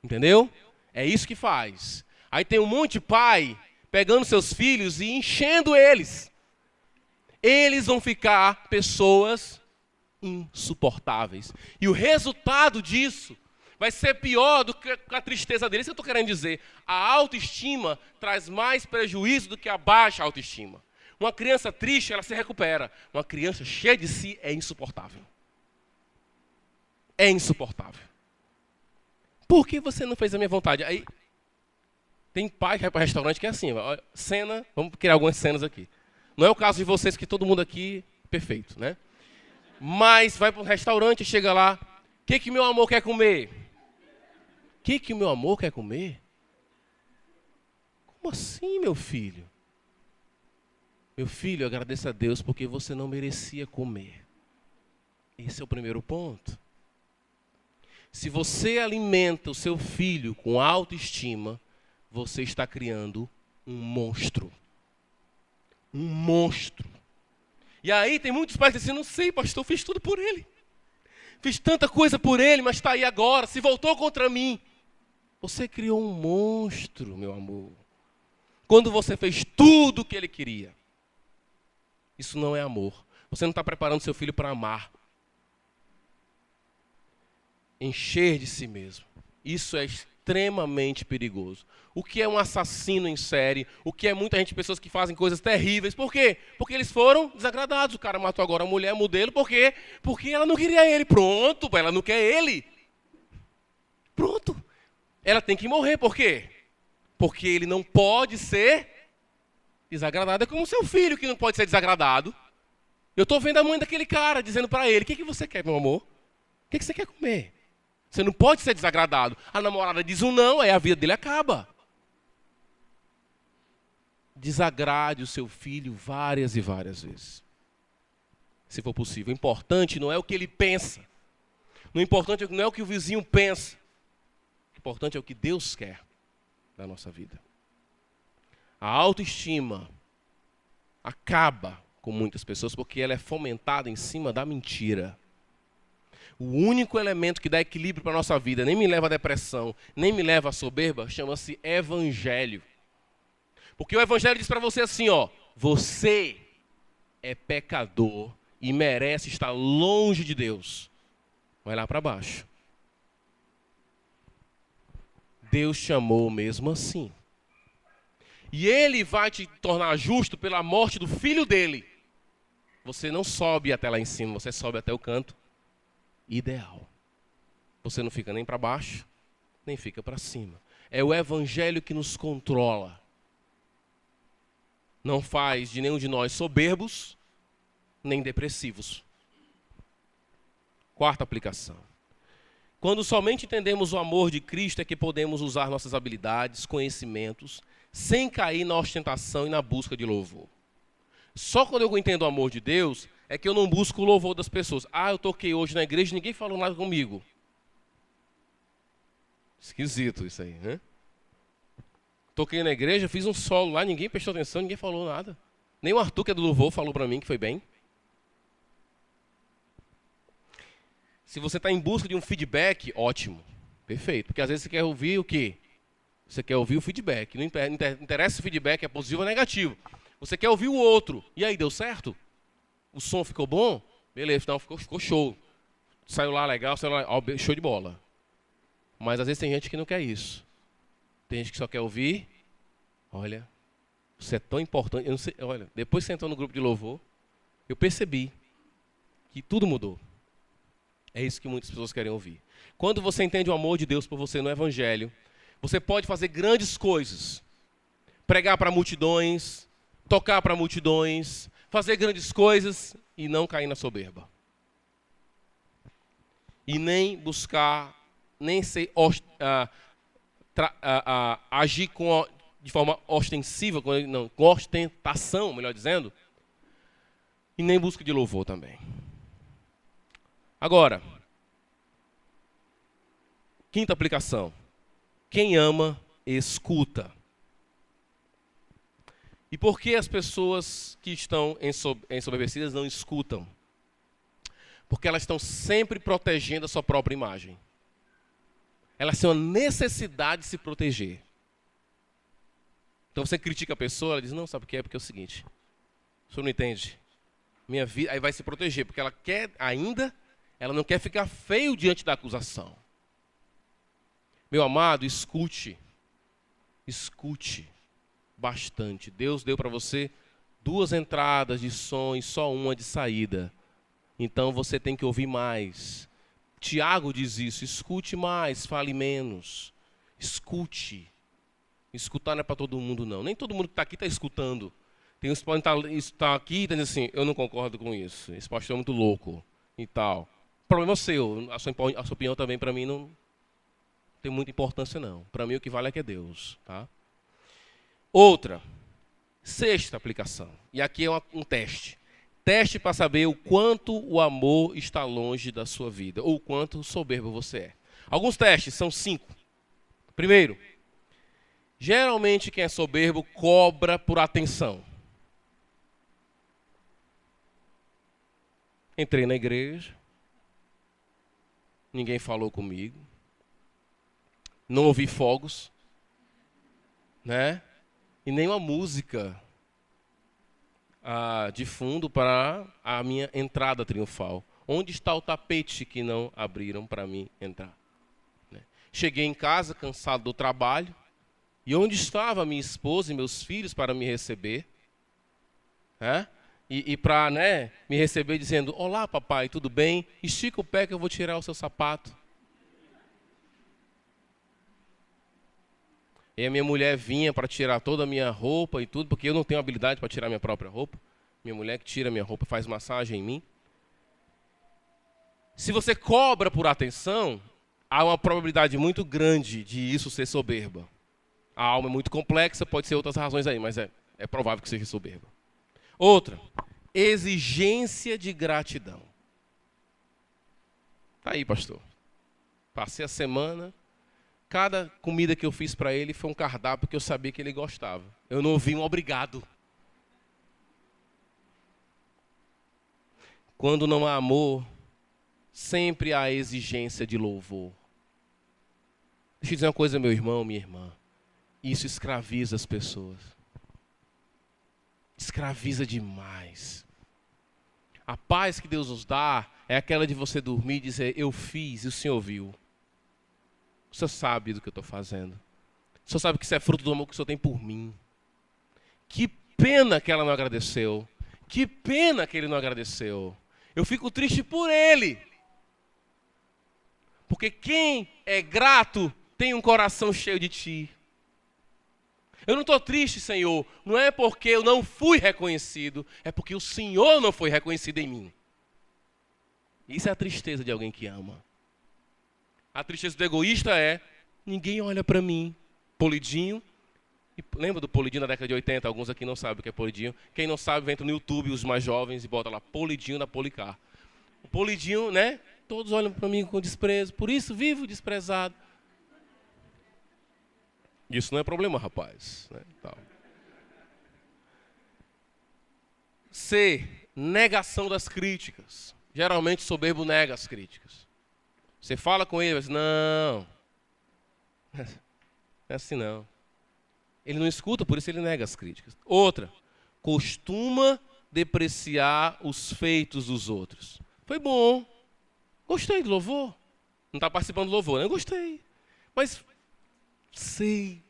Entendeu? É isso que faz. Aí tem um monte de pai pegando seus filhos e enchendo eles. Eles vão ficar pessoas insuportáveis. E o resultado disso vai ser pior do que a tristeza deles. Isso que eu estou querendo dizer. A autoestima traz mais prejuízo do que a baixa autoestima. Uma criança triste, ela se recupera. Uma criança cheia de si é insuportável. É insuportável. Por que você não fez a minha vontade? Aí, tem pai que vai para restaurante que é assim, ó, cena, vamos criar algumas cenas aqui. Não é o caso de vocês, que todo mundo aqui, perfeito, né? Mas vai para um restaurante e chega lá: o que meu amor quer comer? O que o meu amor quer comer? Como assim, meu filho? Meu filho, agradeça a Deus porque você não merecia comer. Esse é o primeiro ponto. Se você alimenta o seu filho com autoestima, você está criando um monstro. Um monstro. E aí tem muitos pais que dizem assim, não sei, pastor, fiz tudo por ele. Fiz tanta coisa por ele, mas está aí agora, se voltou contra mim. Você criou um monstro, meu amor. Quando você fez tudo o que ele queria. Isso não é amor. Você não está preparando seu filho para amar. Encher de si mesmo. Isso é extremamente perigoso. O que é um assassino em série? O que é muita gente, pessoas que fazem coisas terríveis? Por quê? Porque eles foram desagradados. O cara matou agora a mulher, modelo, por quê? Porque ela não queria ele. Pronto, ela não quer ele. Pronto. Ela tem que morrer, por quê? Porque ele não pode ser desagradado. É como seu filho que não pode ser desagradado. Eu estou vendo a mãe daquele cara dizendo para ele, o que você quer, meu amor? O que você quer comer? Você não pode ser desagradado. A namorada diz um não, aí a vida dele acaba. Desagrade o seu filho várias e várias vezes. Se for possível. O importante não é o que ele pensa. O importante não é o que o vizinho pensa. O importante é o que Deus quer da nossa vida. A autoestima acaba com muitas pessoas porque ela é fomentada em cima da mentira. O único elemento que dá equilíbrio para a nossa vida, nem me leva à depressão, nem me leva à soberba, chama-se evangelho. Porque o evangelho diz para você assim, ó, você é pecador e merece estar longe de Deus. Vai lá para baixo. Deus chamou mesmo assim. E ele vai te tornar justo pela morte do filho dele. Você não sobe até lá em cima, você sobe até o canto ideal. Você não fica nem para baixo, nem fica para cima. É o evangelho que nos controla. Não faz de nenhum de nós soberbos, nem depressivos. Quarta aplicação. Quando somente entendemos o amor de Cristo é que podemos usar nossas habilidades, conhecimentos, sem cair na ostentação e na busca de louvor. Só quando eu entendo o amor de Deus é que eu não busco o louvor das pessoas. Ah, eu toquei hoje na igreja e ninguém falou nada comigo. Esquisito isso aí, né? Toquei na igreja, fiz um solo lá, ninguém prestou atenção, ninguém falou nada. Nem o Arthur, que é do louvor, falou para mim que foi bem. Se você está em busca de um feedback, ótimo, perfeito. Porque às vezes você quer ouvir o quê? Você quer ouvir o feedback. Não interessa se o feedback é positivo ou negativo. Você quer ouvir o outro. E aí, deu certo? O som ficou bom? Beleza, então ficou show. Saiu lá legal, saiu lá, show de bola. Mas às vezes tem gente que não quer isso. Tem gente que só quer ouvir. Olha, você é tão importante. Eu não sei, olha, depois que você entrou no grupo de louvor, eu percebi que tudo mudou. É isso que muitas pessoas querem ouvir. Quando você entende o amor de Deus por você no Evangelho, você pode fazer grandes coisas. Pregar para multidões, tocar para multidões, fazer grandes coisas e não cair na soberba. E nem buscar, nem ser, agir de forma ostensiva, com ostentação, melhor dizendo, e nem busca de louvor também. Agora, quinta aplicação. Quem ama, escuta. E por que as pessoas que estão ensoberbecidas não escutam? Porque elas estão sempre protegendo a sua própria imagem. Elas têm uma necessidade de se proteger. Então você critica a pessoa, ela diz, não, sabe o que é? Porque é o seguinte, o senhor não entende. Minha vida, aí vai se proteger, porque ela quer ainda, ela não quer ficar feio diante da acusação. Meu amado, escute. Escute bastante. Deus deu para você 2 entradas de som e só uma de saída. Então você tem que ouvir mais. Tiago diz isso, escute mais, fale menos. Escute. Escutar não é para todo mundo, não. Nem todo mundo que está aqui está escutando. Tem uns que podem estar aqui e dizendo assim, eu não concordo com isso. Esse pastor é muito louco e tal. O problema é seu. A sua opinião também para mim não tem muita importância, não. Para mim o que vale é que é Deus. Tá? Outra. Sexta aplicação. E aqui é um teste. Teste para saber o quanto o amor está longe da sua vida. Ou o quanto soberbo você é. Alguns testes, são 5. Primeiro. Geralmente quem é soberbo cobra por atenção. Entrei na igreja, ninguém falou comigo, não ouvi fogos, né? E nem uma música de fundo para a minha entrada triunfal. Onde está o tapete que não abriram para mim entrar? Né? Cheguei em casa cansado do trabalho, e onde estava minha esposa e meus filhos para me receber? Né? E para, né, me receber dizendo, olá papai, tudo bem? Estica o pé que eu vou tirar o seu sapato. E a minha mulher vinha para tirar toda a minha roupa e tudo, porque eu não tenho habilidade para tirar minha própria roupa. Minha mulher que tira minha roupa, faz massagem em mim. Se você cobra por atenção, há uma probabilidade muito grande de isso ser soberba. A alma é muito complexa, pode ser outras razões aí, mas é provável que seja soberba. Outra, exigência de gratidão. Tá aí, pastor. Passei a semana, cada comida que eu fiz para ele foi um cardápio que eu sabia que ele gostava. Eu não ouvi um obrigado. Quando não há amor, sempre há exigência de louvor. Deixa eu dizer uma coisa, meu irmão, minha irmã. Isso escraviza as pessoas. Escraviza demais. A paz que Deus nos dá é aquela de você dormir e dizer, eu fiz e o Senhor viu. O Senhor sabe do que eu estou fazendo. O Senhor sabe que isso é fruto do amor que o Senhor tem por mim. Que pena que ela não agradeceu. Que pena que ele não agradeceu. Eu fico triste por ele. Porque quem é grato tem um coração cheio de ti. Eu não estou triste, Senhor, não é porque eu não fui reconhecido, é porque o Senhor não foi reconhecido em mim. Isso é a tristeza de alguém que ama. A tristeza do egoísta é, ninguém olha para mim. Polidinho, lembra do Polidinho da década de 80? Alguns aqui não sabem o que é Polidinho. Quem não sabe, entra no YouTube, os mais jovens, e bota lá, Polidinho da Policar. O Polidinho, né? Todos olham para mim com desprezo, por isso vivo desprezado. Isso não é problema, rapaz. Né? C. Negação das críticas. Geralmente, soberbo nega as críticas. Você fala com ele, mas não. Não é assim não. Ele não escuta, por isso ele nega as críticas. Outra. Costuma depreciar os feitos dos outros. Foi bom. Gostei do louvor. Não está participando do louvor, né? Gostei. Mas... Sei.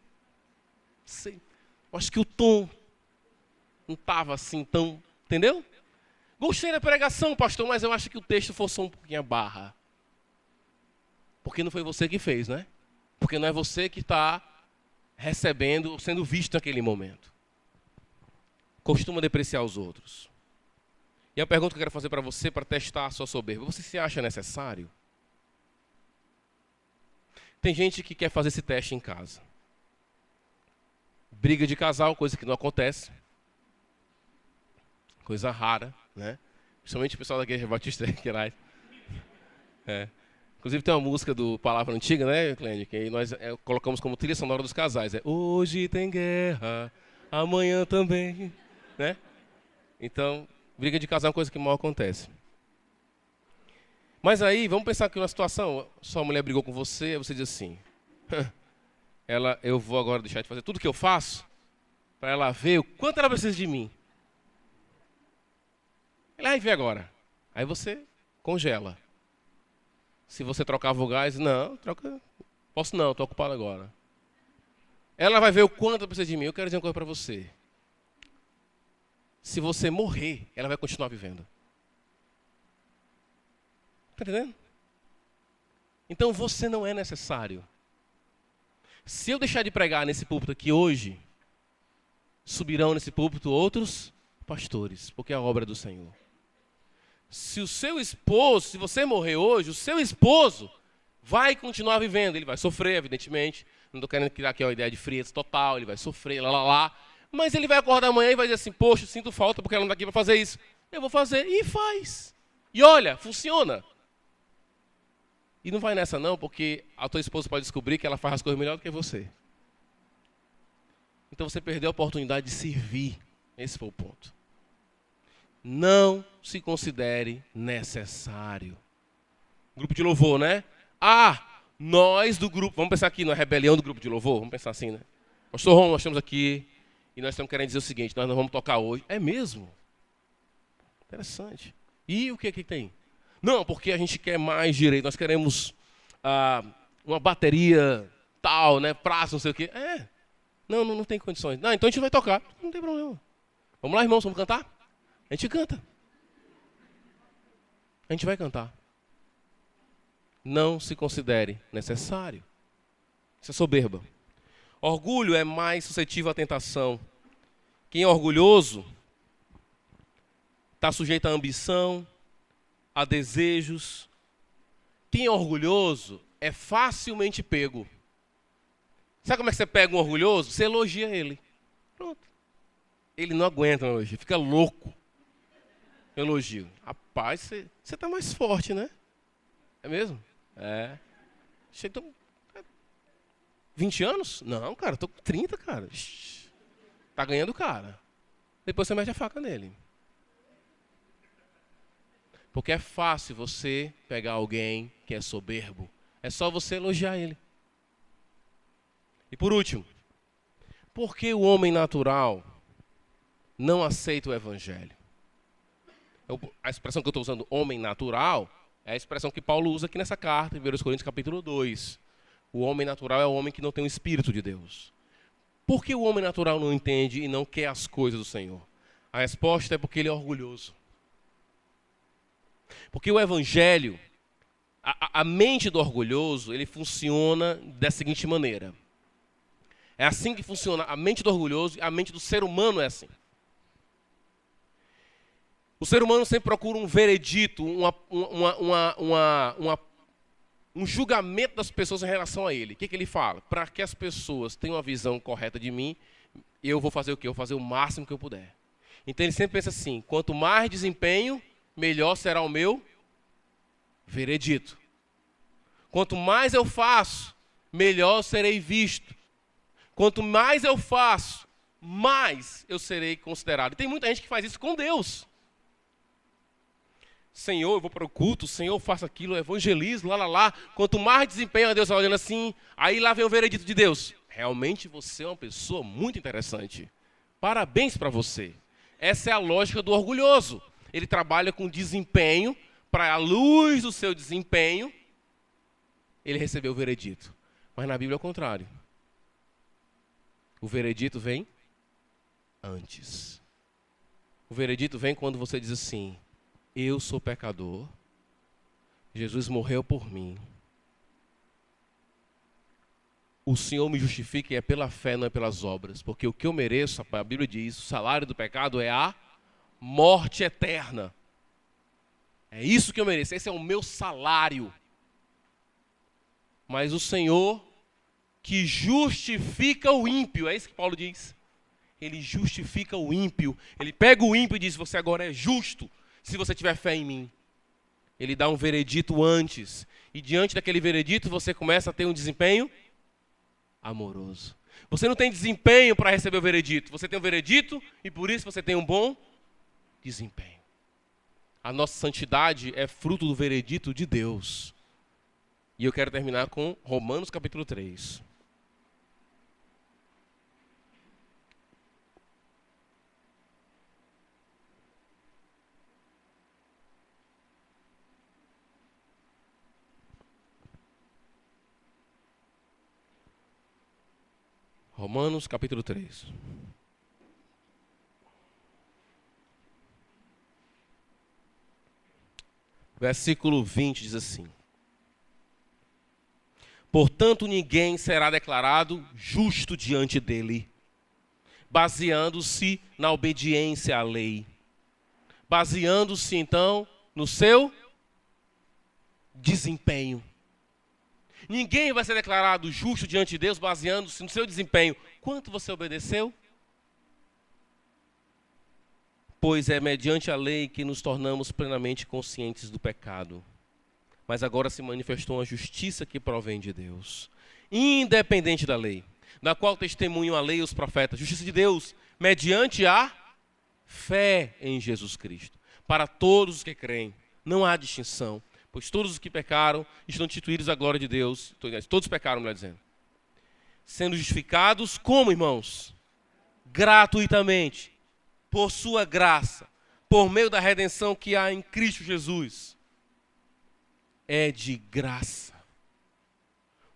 Acho que o tom não estava assim tão... Entendeu? Gostei da pregação, pastor, mas eu acho que o texto forçou um pouquinho a barra. Porque não foi você que fez, né? Porque não é você que está recebendo, sendo visto naquele momento. Costuma depreciar os outros. E a pergunta que eu quero fazer para você, para testar a sua soberba. Você se acha necessário? Tem gente que quer fazer esse teste em casa. Briga de casal, coisa que não acontece. Coisa rara, né? Principalmente o pessoal da Igreja Batista que lá. Inclusive tem uma música do Palavra Antiga, né, Clênio? Que nós colocamos como trilha sonora dos casais. Hoje tem guerra, amanhã também, né? Então, briga de casal é uma coisa que mal acontece. Mas aí, vamos pensar aqui uma situação. Sua mulher brigou com você, aí você diz assim... eu vou agora deixar de fazer tudo que eu faço para ela ver o quanto ela precisa de mim. Ela vai ver agora. Aí você congela. Se você trocava o gás, não, troca. Posso não, estou ocupado agora. Ela vai ver o quanto ela precisa de mim. Eu quero dizer uma coisa para você. Se você morrer, ela vai continuar vivendo. Está entendendo? Então você não é necessário. Se eu deixar de pregar nesse púlpito aqui hoje, subirão nesse púlpito outros pastores, porque é a obra do Senhor. Se o seu esposo, se você morrer hoje, o seu esposo vai continuar vivendo. Ele vai sofrer, evidentemente. Não estou querendo criar aqui uma ideia de frieza total, ele vai sofrer, mas ele vai acordar amanhã e vai dizer assim, poxa, sinto falta porque ela não está aqui para fazer isso. Eu vou fazer, e faz. E olha, funciona. E não vai nessa não, porque a tua esposa pode descobrir que ela faz as coisas melhor do que você. então você perdeu a oportunidade de servir. Esse foi o ponto. Não se considere necessário. Grupo de louvor, né? Nós do grupo, vamos pensar aqui na rebelião do grupo de louvor, vamos pensar assim, né? Pastor Ron, nós estamos aqui e nós estamos querendo dizer o seguinte, nós não vamos tocar hoje. É mesmo? Interessante. E o que tem? Não, porque a gente quer mais direito, nós queremos uma bateria tal, né? Praça, não sei o quê. Não tem condições. Não, então a gente vai tocar. Não tem problema. Vamos lá, irmãos, vamos cantar? A gente canta. A gente vai cantar. Não se considere necessário. Isso é soberba. Orgulho é mais suscetível à tentação. Quem é orgulhoso está sujeito à ambição, a desejos. Quem é orgulhoso é facilmente pego. Sabe como é que você pega um orgulhoso? Você elogia ele. Pronto. Ele não aguenta um elogio, fica louco. Elogio. Rapaz, você está mais forte, né? É mesmo? É. Então, 20 anos? Não, cara, estou com 30, cara. Está ganhando cara. Depois você mete a faca nele. Porque é fácil você pegar alguém que é soberbo. É só você elogiar ele. E por último, por que o homem natural não aceita o evangelho? A expressão que eu estou usando, homem natural, é a expressão que Paulo usa aqui nessa carta, em 1 Coríntios capítulo 2. O homem natural é o homem que não tem o Espírito de Deus. Por que o homem natural não entende e não quer as coisas do Senhor? A resposta é porque ele é orgulhoso. Porque o evangelho, a mente do orgulhoso, ele funciona da seguinte maneira. É assim que funciona a mente do orgulhoso e a mente do ser humano é assim. O ser humano sempre procura um veredito, um julgamento das pessoas em relação a ele. O que ele fala? Para que as pessoas tenham uma visão correta de mim, eu vou fazer o quê? Eu vou fazer o máximo que eu puder. Então ele sempre pensa assim, quanto mais desempenho, melhor será o meu veredito. Quanto mais eu faço, melhor serei visto. Quanto mais eu faço, mais eu serei considerado. E tem muita gente que faz isso com Deus. Senhor, eu vou para o culto, Senhor, faço aquilo, eu evangelizo, lá. Quanto mais desempenho a Deus, olhando assim, aí lá vem o veredito de Deus. Realmente você é uma pessoa muito interessante. Parabéns para você. Essa é a lógica do orgulhoso. Ele trabalha com desempenho, para a luz do seu desempenho, ele recebeu o veredito. Mas na Bíblia é o contrário. O veredito vem antes. O veredito vem quando você diz assim, eu sou pecador, Jesus morreu por mim. O Senhor me justifica e é pela fé, não é pelas obras. Porque o que eu mereço, a Bíblia diz, o salário do pecado é a morte eterna. É isso que eu mereço, esse é o meu salário. Mas o Senhor que justifica o ímpio, é isso que Paulo diz. Ele justifica o ímpio. Ele pega o ímpio e diz, você agora é justo, se você tiver fé em mim. Ele dá um veredito antes. E diante daquele veredito, você começa a ter um desempenho amoroso. Você não tem desempenho para receber o veredito. Você tem um veredito e por isso você tem um bom desempenho. A nossa santidade é fruto do veredito de Deus. E eu quero terminar com Romanos capítulo 3. Romanos capítulo 3. Versículo 20 diz assim. Portanto, ninguém será declarado justo diante dele, baseando-se na obediência à lei. Baseando-se, então, no seu desempenho. Ninguém vai ser declarado justo diante de Deus baseando-se no seu desempenho. Quanto você obedeceu? Pois é mediante a lei que nos tornamos plenamente conscientes do pecado. Mas agora se manifestou uma justiça que provém de Deus, independente da lei. da qual testemunham a lei e os profetas. Justiça de Deus, mediante a fé em Jesus Cristo. Para todos os que creem, não há distinção, pois todos os que pecaram estão destituídos da glória de Deus. Todos pecaram, melhor dizendo. Sendo justificados como, irmãos? Gratuitamente, por sua graça, por meio da redenção que há em Cristo Jesus. É de graça.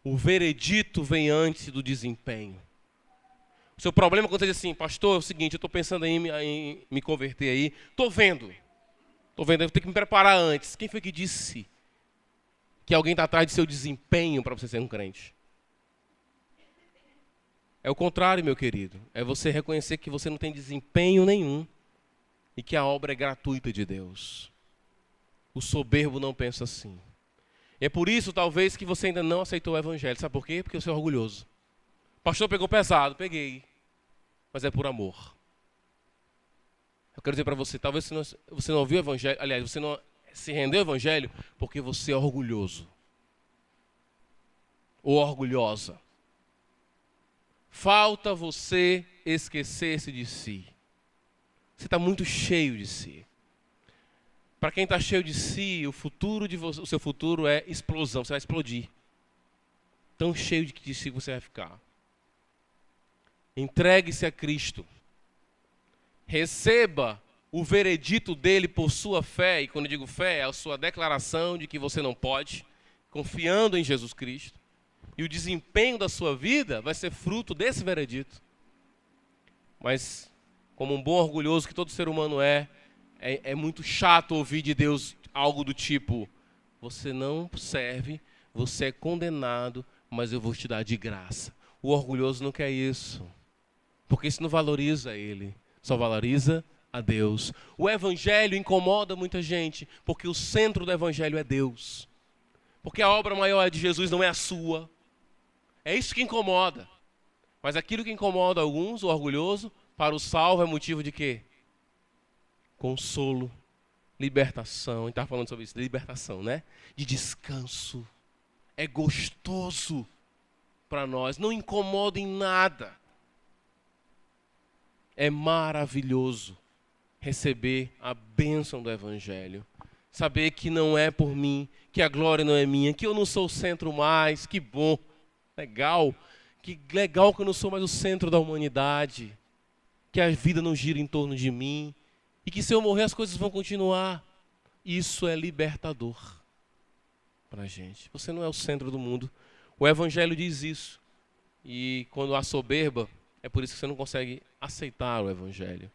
O veredito vem antes do desempenho. O seu problema quando você diz assim, pastor, é o seguinte, eu estou pensando em me converter aí, estou vendo, eu vou ter que me preparar antes. Quem foi que disse que alguém está atrás de seu desempenho para você ser um crente? É o contrário, meu querido. É você reconhecer que você não tem desempenho nenhum e que a obra é gratuita de Deus. O soberbo não pensa assim. E é por isso, talvez, que você ainda não aceitou o evangelho. Sabe por quê? Porque você é orgulhoso. Pastor, pegou pesado. Peguei. Mas é por amor. Eu quero dizer para você, talvez você não ouviu o evangelho, aliás, você não se rendeu ao evangelho porque você é orgulhoso. Ou orgulhosa. Falta você esquecer-se de si. Você está muito cheio de si. Para quem está cheio de si, o seu futuro é explosão. Você vai explodir. Tão cheio de si que você vai ficar. Entregue-se a Cristo. Receba o veredito dele por sua fé. E quando eu digo fé, é a sua declaração de que você não pode, confiando em Jesus Cristo. E o desempenho da sua vida vai ser fruto desse veredito. Mas, como um bom orgulhoso que todo ser humano é muito chato ouvir de Deus algo do tipo, você não serve, você é condenado, mas eu vou te dar de graça. O orgulhoso não quer isso, porque isso não valoriza ele, só valoriza a Deus. O evangelho incomoda muita gente, porque o centro do evangelho é Deus. Porque a obra maior de Jesus não é a sua. É isso que incomoda. Mas aquilo que incomoda alguns, o orgulhoso, para o salvo é motivo de quê? Consolo, libertação. A gente está falando sobre isso, libertação, né? De descanso. É gostoso para nós, não incomoda em nada. É maravilhoso receber a bênção do evangelho. Saber que não é por mim, que a glória não é minha, que eu não sou o centro mais, que bom, legal. Que legal que eu não sou mais o centro da humanidade. Que a vida não gira em torno de mim. E que se eu morrer as coisas vão continuar. Isso é libertador para a gente. Você não é o centro do mundo. O evangelho diz isso. E quando há soberba, é por isso que você não consegue aceitar o evangelho,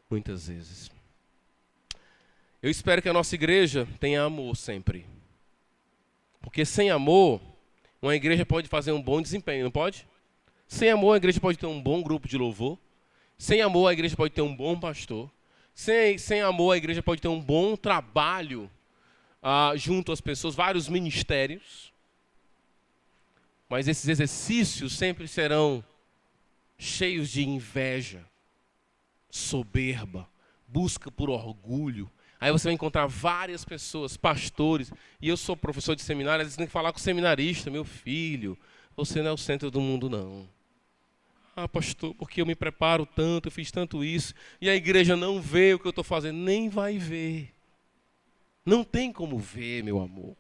muitas vezes. Eu espero que a nossa igreja tenha amor sempre. Porque sem amor, uma igreja pode fazer um bom desempenho, não pode? Sem amor, a igreja pode ter um bom grupo de louvor. Sem amor, a igreja pode ter um bom pastor. Sem amor, a igreja pode ter um bom trabalho junto às pessoas, vários ministérios. Mas esses exercícios sempre serão cheios de inveja, soberba, busca por orgulho. Aí você vai encontrar várias pessoas, pastores, e eu sou professor de seminário, às vezes tem que falar com o seminarista, meu filho, você não é o centro do mundo, não. Ah, pastor, porque eu me preparo tanto, eu fiz tanto isso, e a igreja não vê o que eu estou fazendo, nem vai ver. Não tem como ver, meu amor.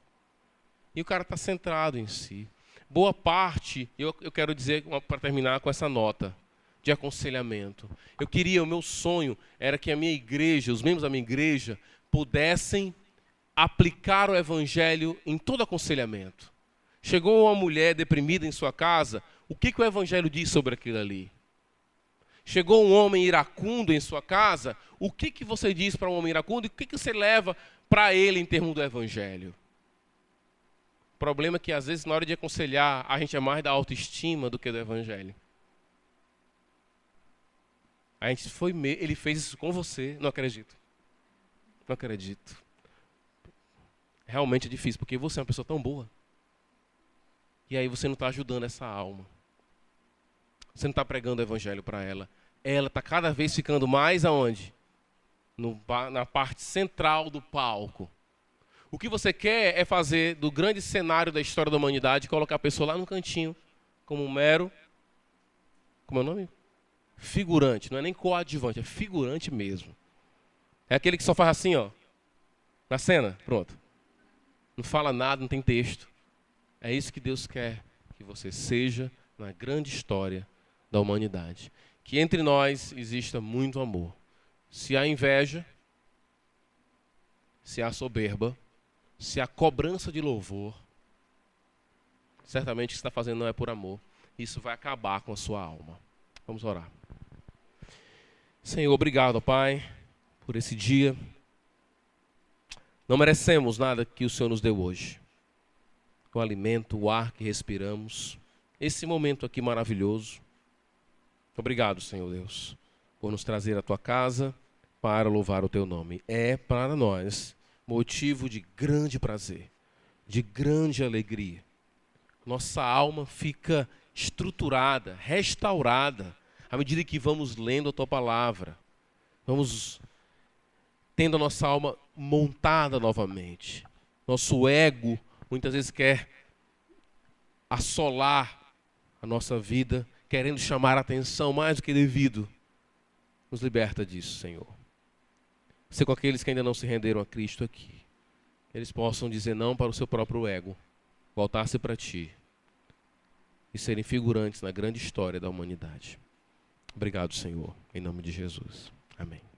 E o cara está centrado em si. Boa parte, eu quero dizer, para terminar com essa nota de aconselhamento. O meu sonho era que a minha igreja, os membros da minha igreja, pudessem aplicar o evangelho em todo aconselhamento. Chegou uma mulher deprimida em sua casa, o que o evangelho diz sobre aquilo ali? Chegou um homem iracundo em sua casa, o que você diz para um homem iracundo e o que você leva para ele em termos do evangelho? O problema é que às vezes na hora de aconselhar, a gente é mais da autoestima do que do evangelho. Ele fez isso com você, não acredito. Não acredito. Realmente é difícil, porque você é uma pessoa tão boa. E aí você não está ajudando essa alma. Você não está pregando o evangelho para ela. Ela está cada vez ficando mais aonde? Na parte central do palco. O que você quer é fazer do grande cenário da história da humanidade, colocar a pessoa lá no cantinho, como um mero como é o nome? Figurante, não é nem coadjuvante, é figurante mesmo. É aquele que só faz assim, ó, na cena, pronto. Não fala nada, não tem texto. É isso que Deus quer que você seja na grande história da humanidade. Que entre nós exista muito amor. Se há inveja, se há soberba, se há cobrança de louvor, certamente o que você está fazendo não é por amor. Isso vai acabar com a sua alma. Vamos orar. Senhor, obrigado, Pai, por esse dia. Não merecemos nada que o Senhor nos deu hoje. O alimento, o ar que respiramos, esse momento aqui maravilhoso. Obrigado, Senhor Deus, por nos trazer à Tua casa para louvar o Teu nome. É para nós motivo de grande prazer, de grande alegria. Nossa alma fica estruturada, restaurada, à medida que vamos lendo a Tua palavra. Vamos tendo a nossa alma montada novamente. Nosso ego muitas vezes quer assolar a nossa vida, querendo chamar a atenção mais do que devido. Nos liberta disso, Senhor. Ser com aqueles que ainda não se renderam a Cristo aqui. Eles possam dizer não para o seu próprio ego, voltar-se para Ti e serem figurantes na grande história da humanidade. Obrigado, Senhor, em nome de Jesus. Amém.